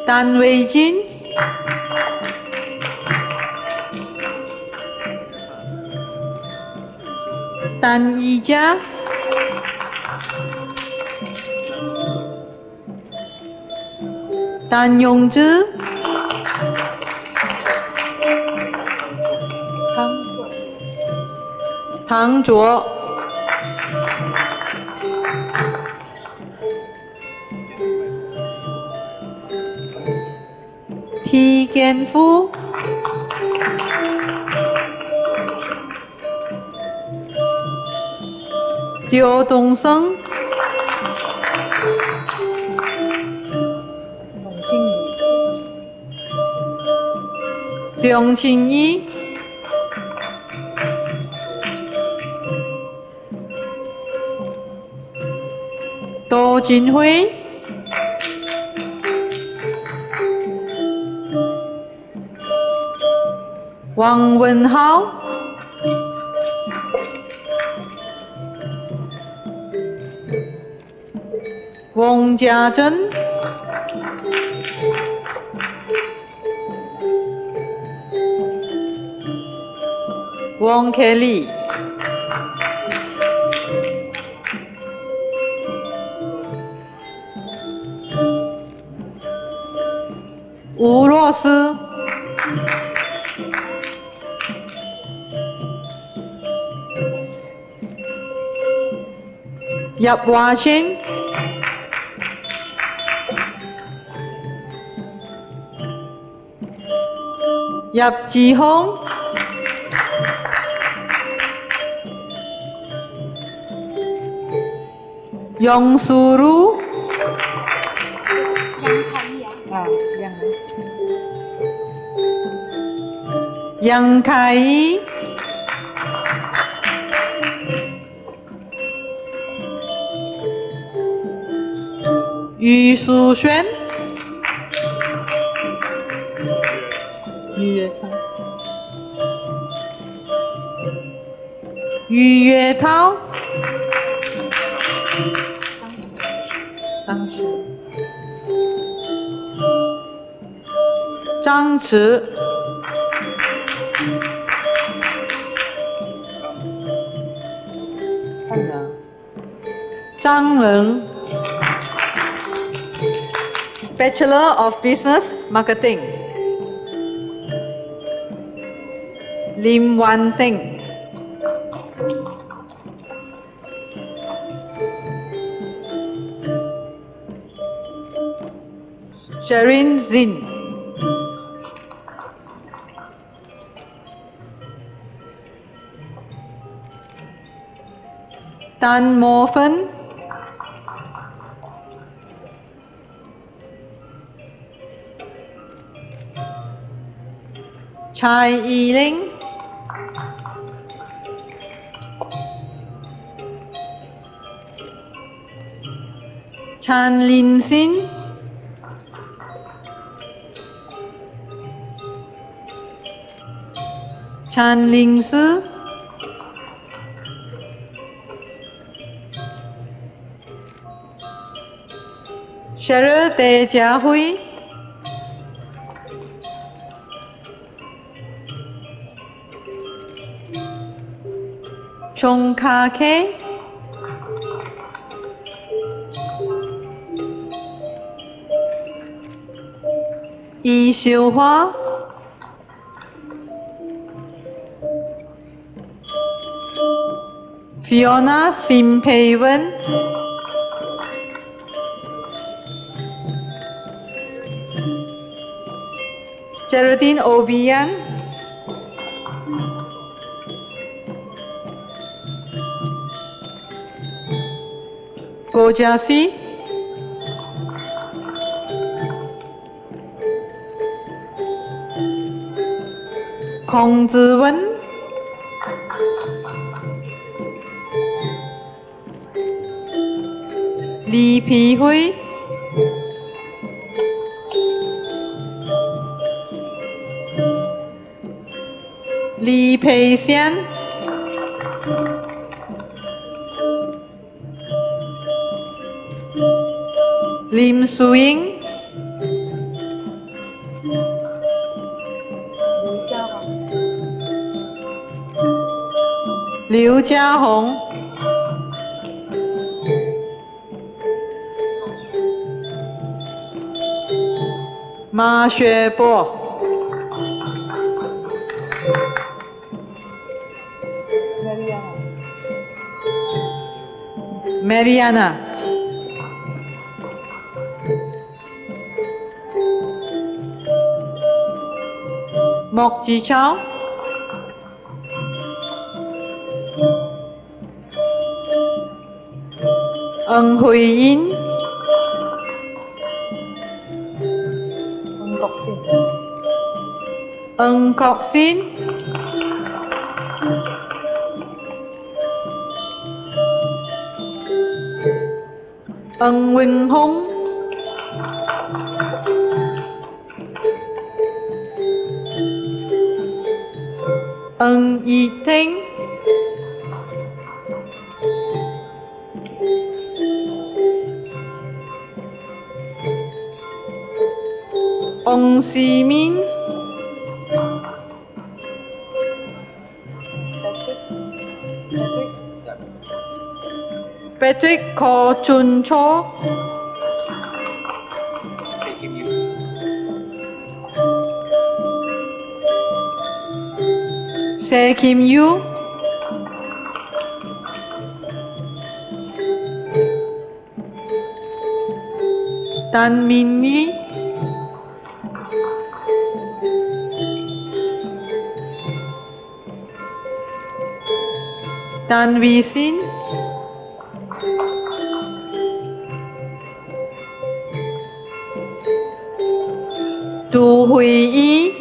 Dan Weijin, Dan Yijia, Dan Yongzhi, Tang Zhuo, Ti Genfu, 丢东升、钟庆义、杜金辉、王文浩、王家珍、王 Kelly、吴若思、叶华清、叶志峰、杨素如、杨凯一、于淑轩、于月涛、于月涛、张弛、张弛、张仁、Bachelor of Business Marketing, Lim Wan Teng, Sherin Zin, Tan Mo Phen, Chai Y Ling, Chan Lin Sin, Chan Ling Si, Cheryl Tề Gia Huy, Chong Ka Ke, Yi Xiu Hua, Fiona Sim Pei Wen, Geraldine Obian, Go Jiasi, Kong Ziwen, Li Pi Hui, Li Pei Xian, Lim Su Ying, Liu Jiahong, Ma Xuebo, Mariana, Mok Chi Chao, Ân Huy Yên, Ân Cọc Xin, Ân Huỳnh Hùng, Ân Y Thính, Ân Si Min, Patrick Ko Chun Cho, Se Kim Yu, Tan Min Ni, Tan Vi Sin, Tu Hui Y,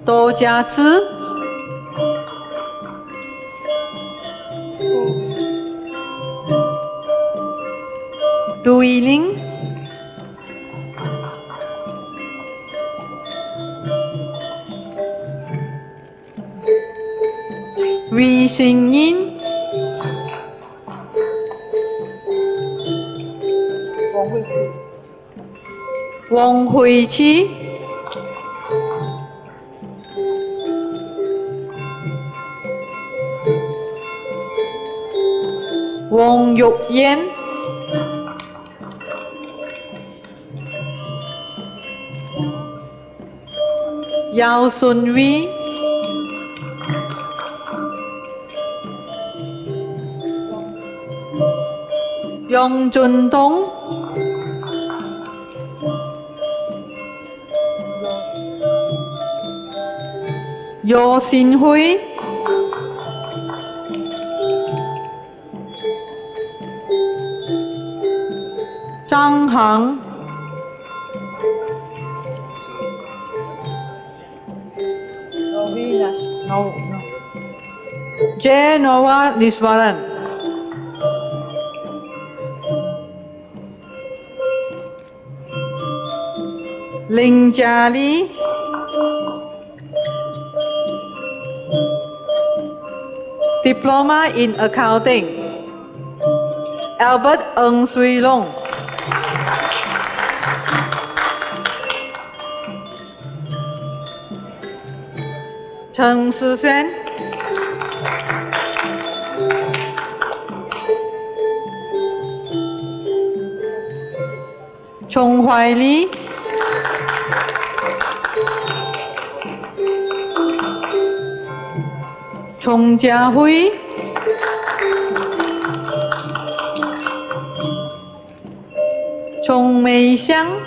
Tô Gia Chi, Tu Y Linh, Vi Sinh Yin, Wong Hui Chi, Wong Dục Yên, Yao Sun Vi, Yong Chun Tong, Yo Xin Hui, Zhang Hang, J. Nova Niswaran, Ling Jia Li, Diploma in Accounting, Albert Ng Sui Long, Chen Sisuan, Chong Huai Li, Chong Jia Hui, Chong Mei Xiang,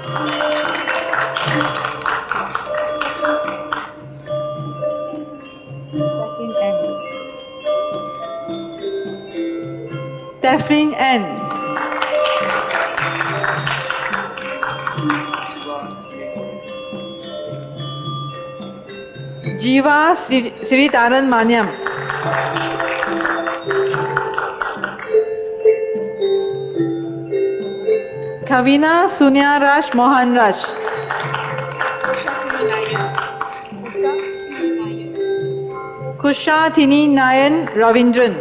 Daphne N, Jiva Sri Taran Manyam, Kavina Sunya Raj Mohan Raj, Kusha Tini Nayan Ravindran,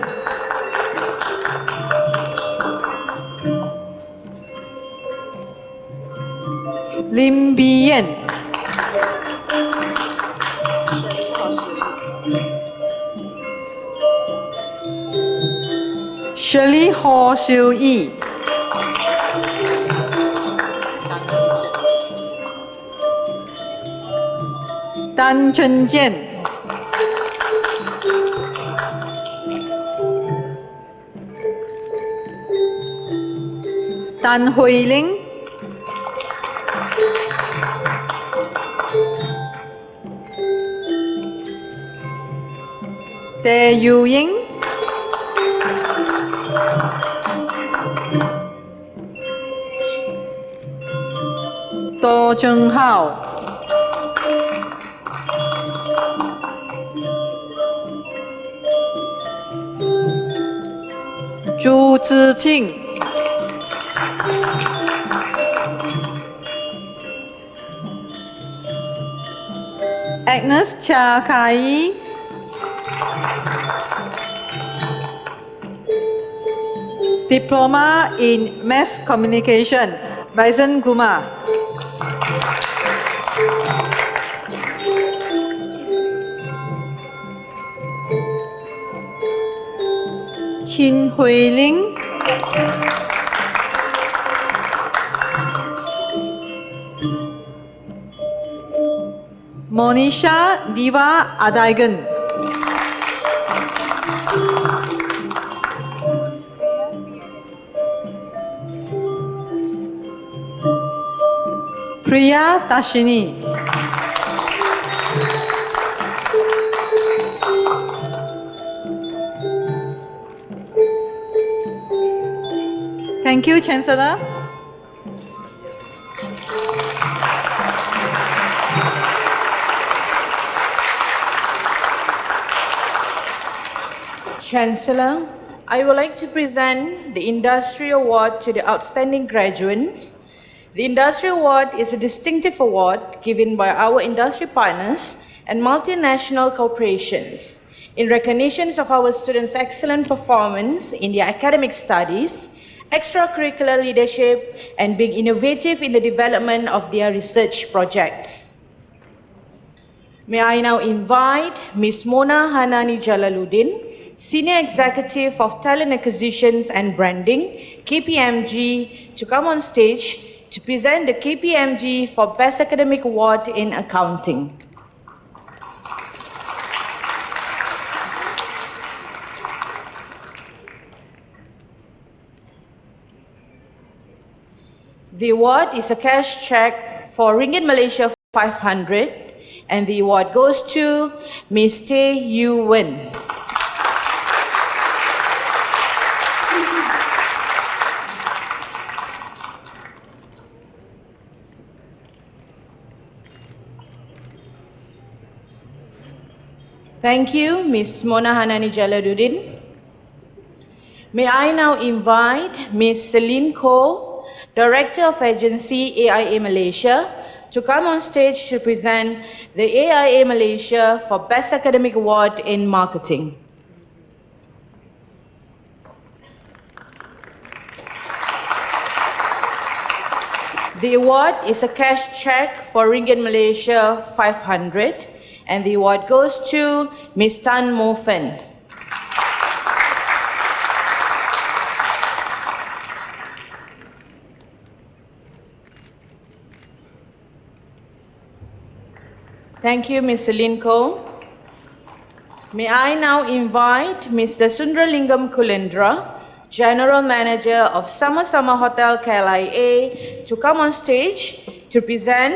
Lim Biyen, Shirley Ho Siu Yi, Tan Chen Jian, Tan Hui Ling, Tae Yu Ying, To Chung Hao, Zhu Ziqing, Agnes Chia Kai, Diploma in Mass Communication, Bison Kumar. Chin Hui Ling, Monisha Diva Adaigan, Priya Tashini, Thank you, Chancellor. Chancellor, I would like to present the Industry Award to the outstanding graduates. The Industry Award is a distinctive award given by our industry partners and multinational corporations in recognition of our students' excellent performance in their academic studies, extracurricular leadership, and being innovative in the development of their research projects. May I now invite Ms. Mona Hanani Jalaluddin, Senior Executive of Talent Acquisitions and Branding, KPMG, to come on stage to present the KPMG for Best Academic Award in Accounting. The award is a cash check for Ringgit Malaysia 500, and the award goes to Ms. Tae Yu Wen. Thank you, Ms. Mona Hanani Jalaluddin. May I now invite Ms. Celine Koh, Director of Agency AIA Malaysia, to come on stage to present the AIA Malaysia for Best Academic Award in Marketing. The award is a cash check for Ringgit Malaysia 500, and the award goes to Ms. Tan Mo Fen. Thank you, Ms. Celine Koh. May I now invite Mr. Sundralingam Kulendra, General Manager of Sama Sama Hotel KLIA, to come on stage to present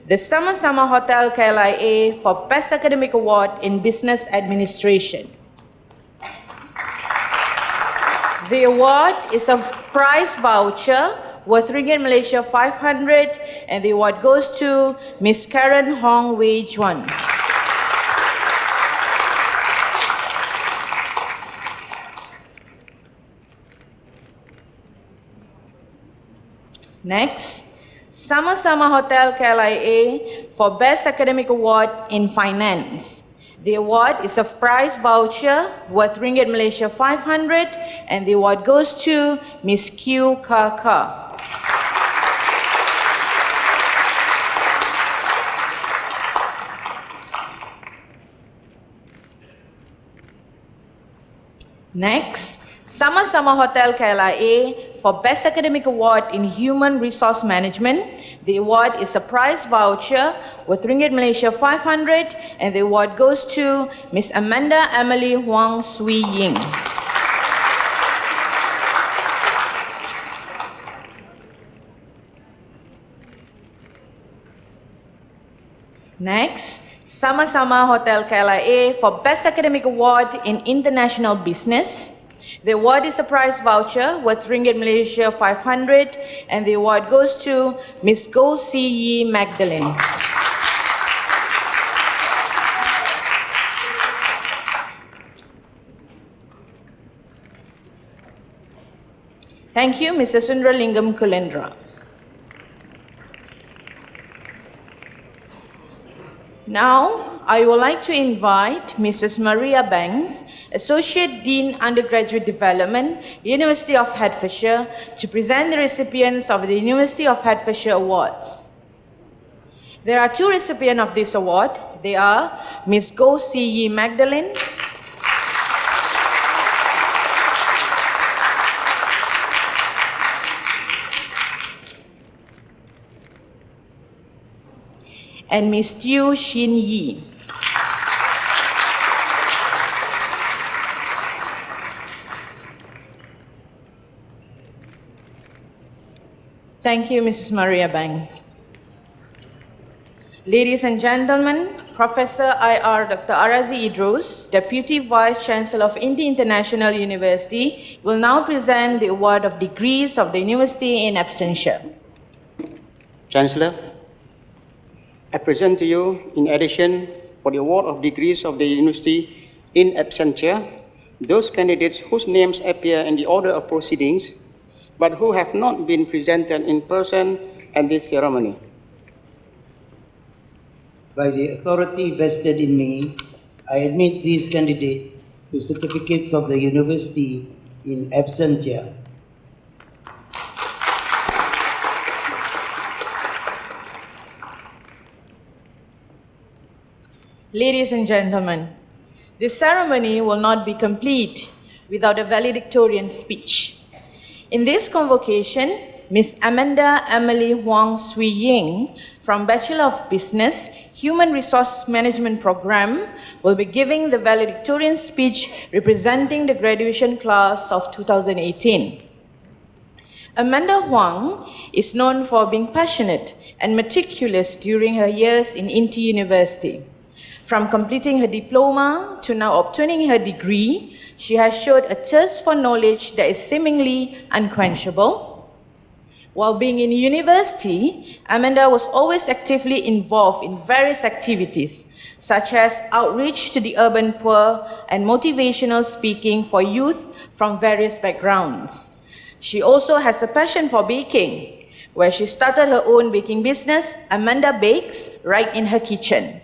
the Sama Sama Hotel KLIA for Best Academic Award in Business Administration. The award is a prize voucher worth Ringgit Malaysia 500, and the award goes to Ms. Karen Hong Wei Juan. Next, Sama Sama Hotel KLIA for Best Academic Award in Finance. The award is a prize voucher worth Ringgit Malaysia 500, and the award goes to Ms. Q Kaka. Next, Sama Sama Hotel KLIA for Best Academic Award in Human Resource Management. The award is a prize voucher worth Ringgit Malaysia 500, and the award goes to Ms. Amanda Emily Huang Sui Ying. Next, Sama-Sama Hotel KLIA for Best Academic Award in International Business. The award is a prize voucher worth Ringgit Malaysia 500, and the award goes to Ms. Goh Si Yi Magdalene. Thank you, Mr. Sundralingam Kulendra. Now, I would like to invite Mrs. Maria Banks, Associate Dean Undergraduate Development, University of Hertfordshire, to present the recipients of the University of Hertfordshire Awards. There are two recipients of this award. They are Ms. Goh Si Yi Magdalene and Ms. Teo Shin Yi. Thank you, Mrs. Maria Banks. Ladies and gentlemen, Professor IR Dr. Arazi Idrus, Deputy Vice Chancellor of India International University, will now present the award of degrees of the University in absentia. Chancellor, I present to you, in addition, for the award of degrees of the University in absentia, those candidates whose names appear in the order of proceedings, but who have not been presented in person at this ceremony. By the authority vested in me, I admit these candidates to certificates of the university in absentia. Ladies and gentlemen, this ceremony will not be complete without a valedictorian speech. In this convocation, Ms. Amanda Emily Huang Sui Ying from Bachelor of Business, Human Resource Management Program will be giving the valedictorian speech representing the graduation class of 2018. Amanda Huang is known for being passionate and meticulous during her years in INTI University. From completing her diploma to now obtaining her degree, she has showed a thirst for knowledge that is seemingly unquenchable. While being in university, Amanda was always actively involved in various activities, such as outreach to the urban poor and motivational speaking for youth from various backgrounds. She also has a passion for baking, where she started her own baking business, Amanda Bakes, right in her kitchen.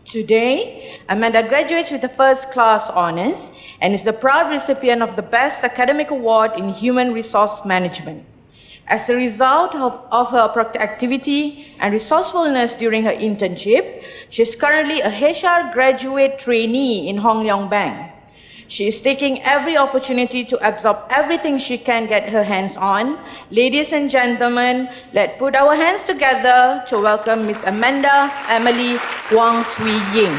Today, Amanda graduates with a first-class honors and is the proud recipient of the Best Academic Award in Human Resource Management. As a result of her activity and resourcefulness during her internship, she is currently a HR graduate trainee in Hong Leong Bank. She is taking every opportunity to absorb everything she can get her hands on. Ladies and gentlemen, let's put our hands together to welcome Ms. Amanda Emily Huang Sui Ying.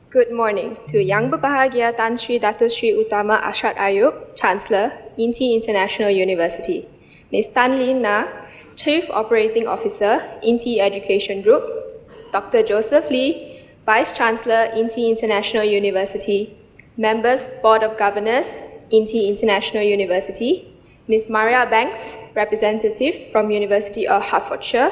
Good morning to Yang Berbahagia Tan Sri Dato Sri Utama Arsyad Ayub, Chancellor, INTI International University, Ms. Tan Lin Na, Chief Operating Officer, INTI Education Group, Dr. Joseph Lee, Vice Chancellor, INTI International University, Members, Board of Governors, INTI International University, Ms. Maria Banks, Representative from University of Hertfordshire,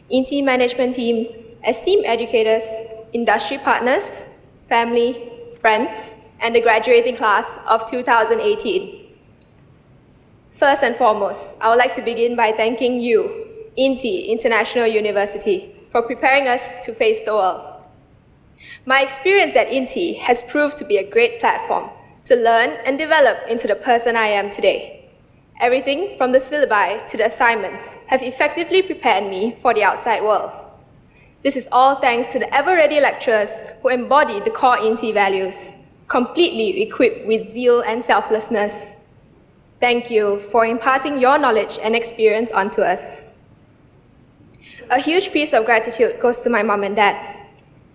INTI Management Team, esteemed educators, industry partners, family, friends, and the graduating class of 2018. First and foremost, I would like to begin by thanking you, INTI International University, for preparing us to face the world. My experience at INTI has proved to be a great platform to learn and develop into the person I am today. Everything from the syllabi to the assignments have effectively prepared me for the outside world. This is all thanks to the ever-ready lecturers who embody the core INTI values, completely equipped with zeal and selflessness. Thank you for imparting your knowledge and experience onto us. A huge piece of gratitude goes to my mom and dad.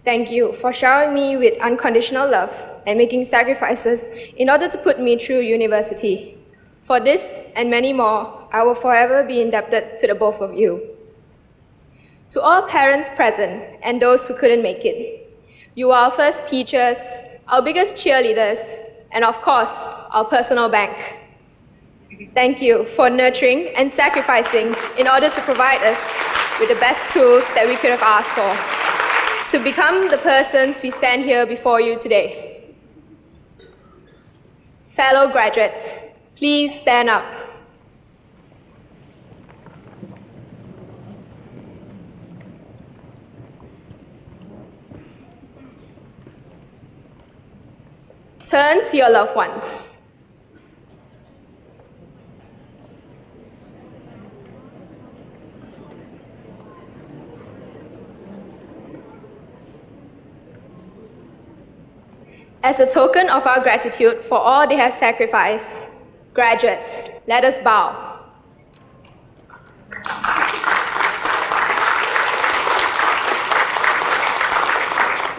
Thank you for showering me with unconditional love and making sacrifices in order to put me through university. For this and many more, I will forever be indebted to the both of you. To all parents present and those who couldn't make it, you are our first teachers, our biggest cheerleaders, and of course, our personal bank. Thank you for nurturing and sacrificing in order to provide us with the best tools that we could have asked for to become the persons we stand here before you today. Fellow graduates, please stand up. Turn to your loved ones. As a token of our gratitude for all they have sacrificed, graduates, let us bow.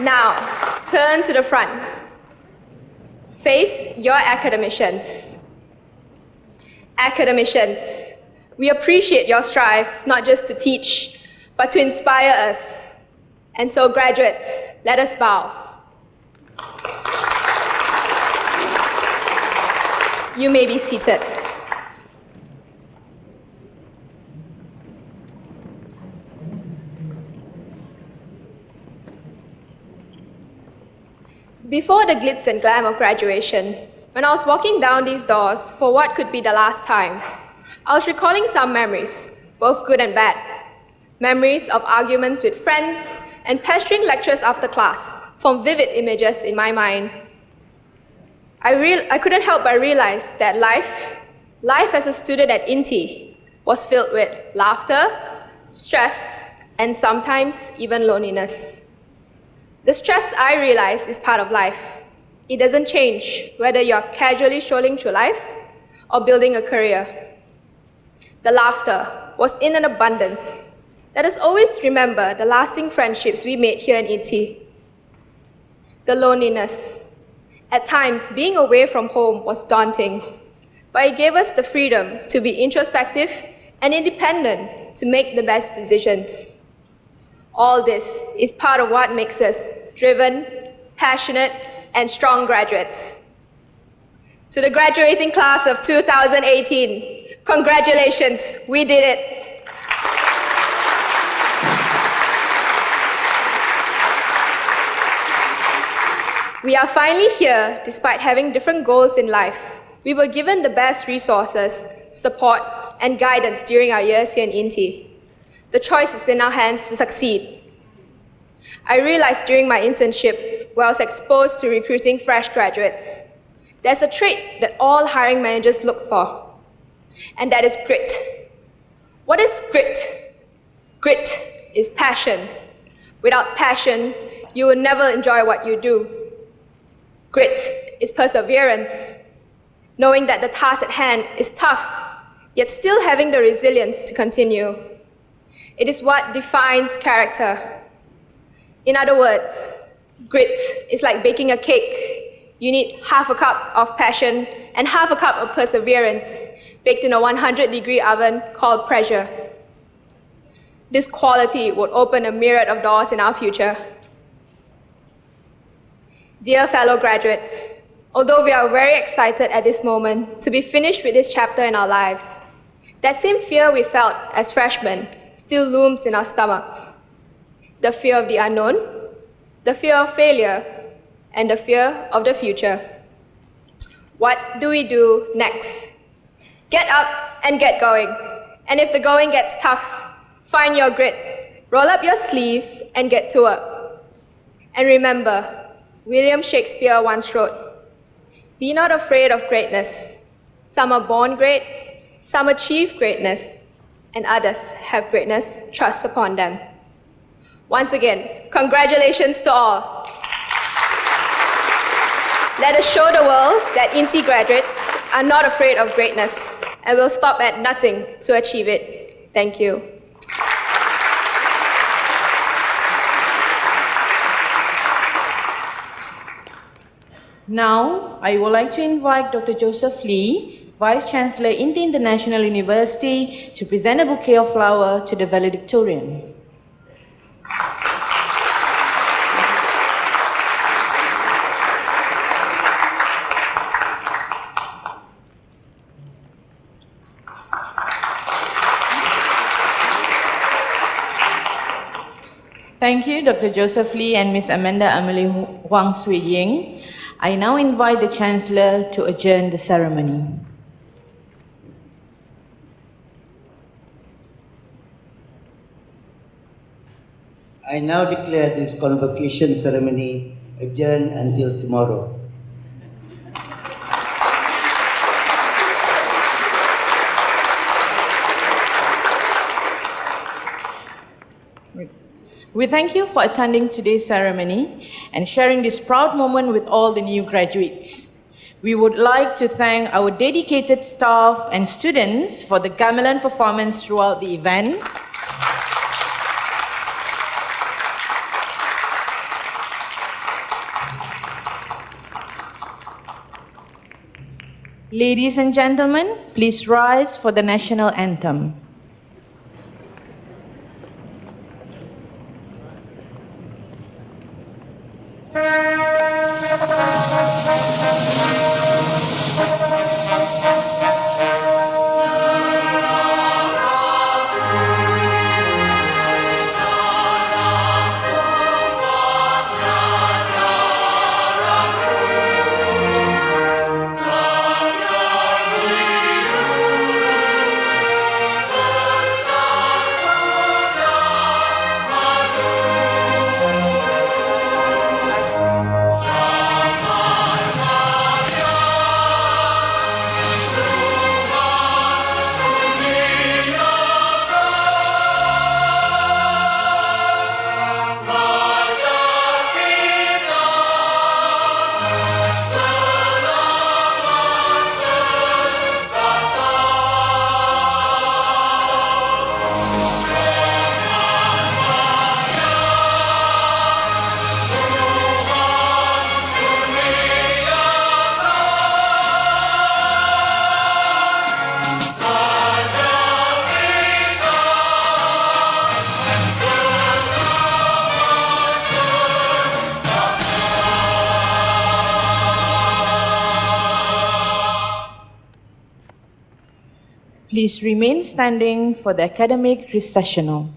Now, turn to the front. Face your academicians. Academicians, we appreciate your strive not just to teach, but to inspire us. And so, graduates, let us bow. You may be seated. Before the glitz and glam of graduation, when I was walking down these doors for what could be the last time, I was recalling some memories, both good and bad. Memories of arguments with friends and pestering lectures after class formed vivid images in my mind. I couldn't help but realize that life as a student at INTI was filled with laughter, stress, and sometimes even loneliness. The stress, I realize, is part of life. It doesn't change whether you're casually strolling through life or building a career. The laughter was in an abundance. Let us always remember the lasting friendships we made here in INTI. The loneliness. At times, being away from home was daunting, but it gave us the freedom to be introspective and independent to make the best decisions. All this is part of what makes us driven, passionate, and strong graduates. To the graduating class of 2018, congratulations, we did it. We are finally here despite having different goals in life. We were given the best resources, support, and guidance during our years here in INTI. The choice is in our hands to succeed. I realized during my internship, where I was exposed to recruiting fresh graduates, there's a trait that all hiring managers look for, and that is grit. What is grit? Grit is passion. Without passion, you will never enjoy what you do. Grit is perseverance, knowing that the task at hand is tough, yet still having the resilience to continue. It is what defines character. In other words, grit is like baking a cake. You need half a cup of passion and half a cup of perseverance, baked in a 100-degree oven called pressure. This quality would open a myriad of doors in our future. Dear fellow graduates, although we are very excited at this moment to be finished with this chapter in our lives, that same fear we felt as freshmen still looms in our stomachs. The fear of the unknown, the fear of failure, and the fear of the future. What do we do next? Get up and get going. And if the going gets tough, find your grit, roll up your sleeves, and get to work. And remember, William Shakespeare once wrote, "Be not afraid of greatness. Some are born great, some achieve greatness, and others have greatness thrust upon them." Once again, congratulations to all. Let us show the world that INTI graduates are not afraid of greatness and will stop at nothing to achieve it. Thank you. Now, I would like to invite Dr. Joseph Lee, Vice Chancellor, Inti International University, to present a bouquet of flowers to the valedictorian. Thank you, Dr. Joseph Lee and Ms. Amanda Amelie Huang Sui Ying. I now invite the Chancellor to adjourn the ceremony. I now declare this convocation ceremony adjourned until tomorrow. We thank you for attending today's ceremony and sharing this proud moment with all the new graduates. We would like to thank our dedicated staff and students for the gamelan performance throughout the event. Ladies and gentlemen, please rise for the national anthem. Please remain standing for the academic recessional.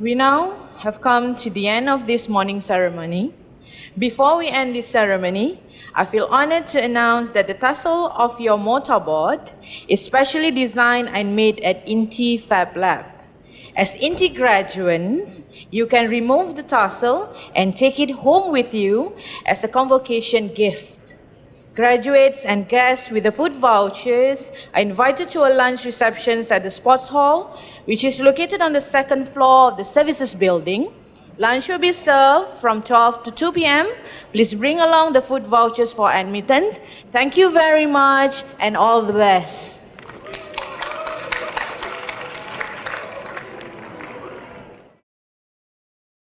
We now have come to the end of this morning ceremony. Before we end this ceremony, I feel honored to announce that the tassel of your mortarboard is specially designed and made at INTI Fab Lab. As INTI graduates, you can remove the tassel and take it home with you as a convocation gift. Graduates and guests with the food vouchers are invited to a lunch reception at the sports hall, which is located on the second floor of the services building. Lunch will be served from 12 to 2 p.m. Please bring along the food vouchers for admittance. Thank you very much and all the best.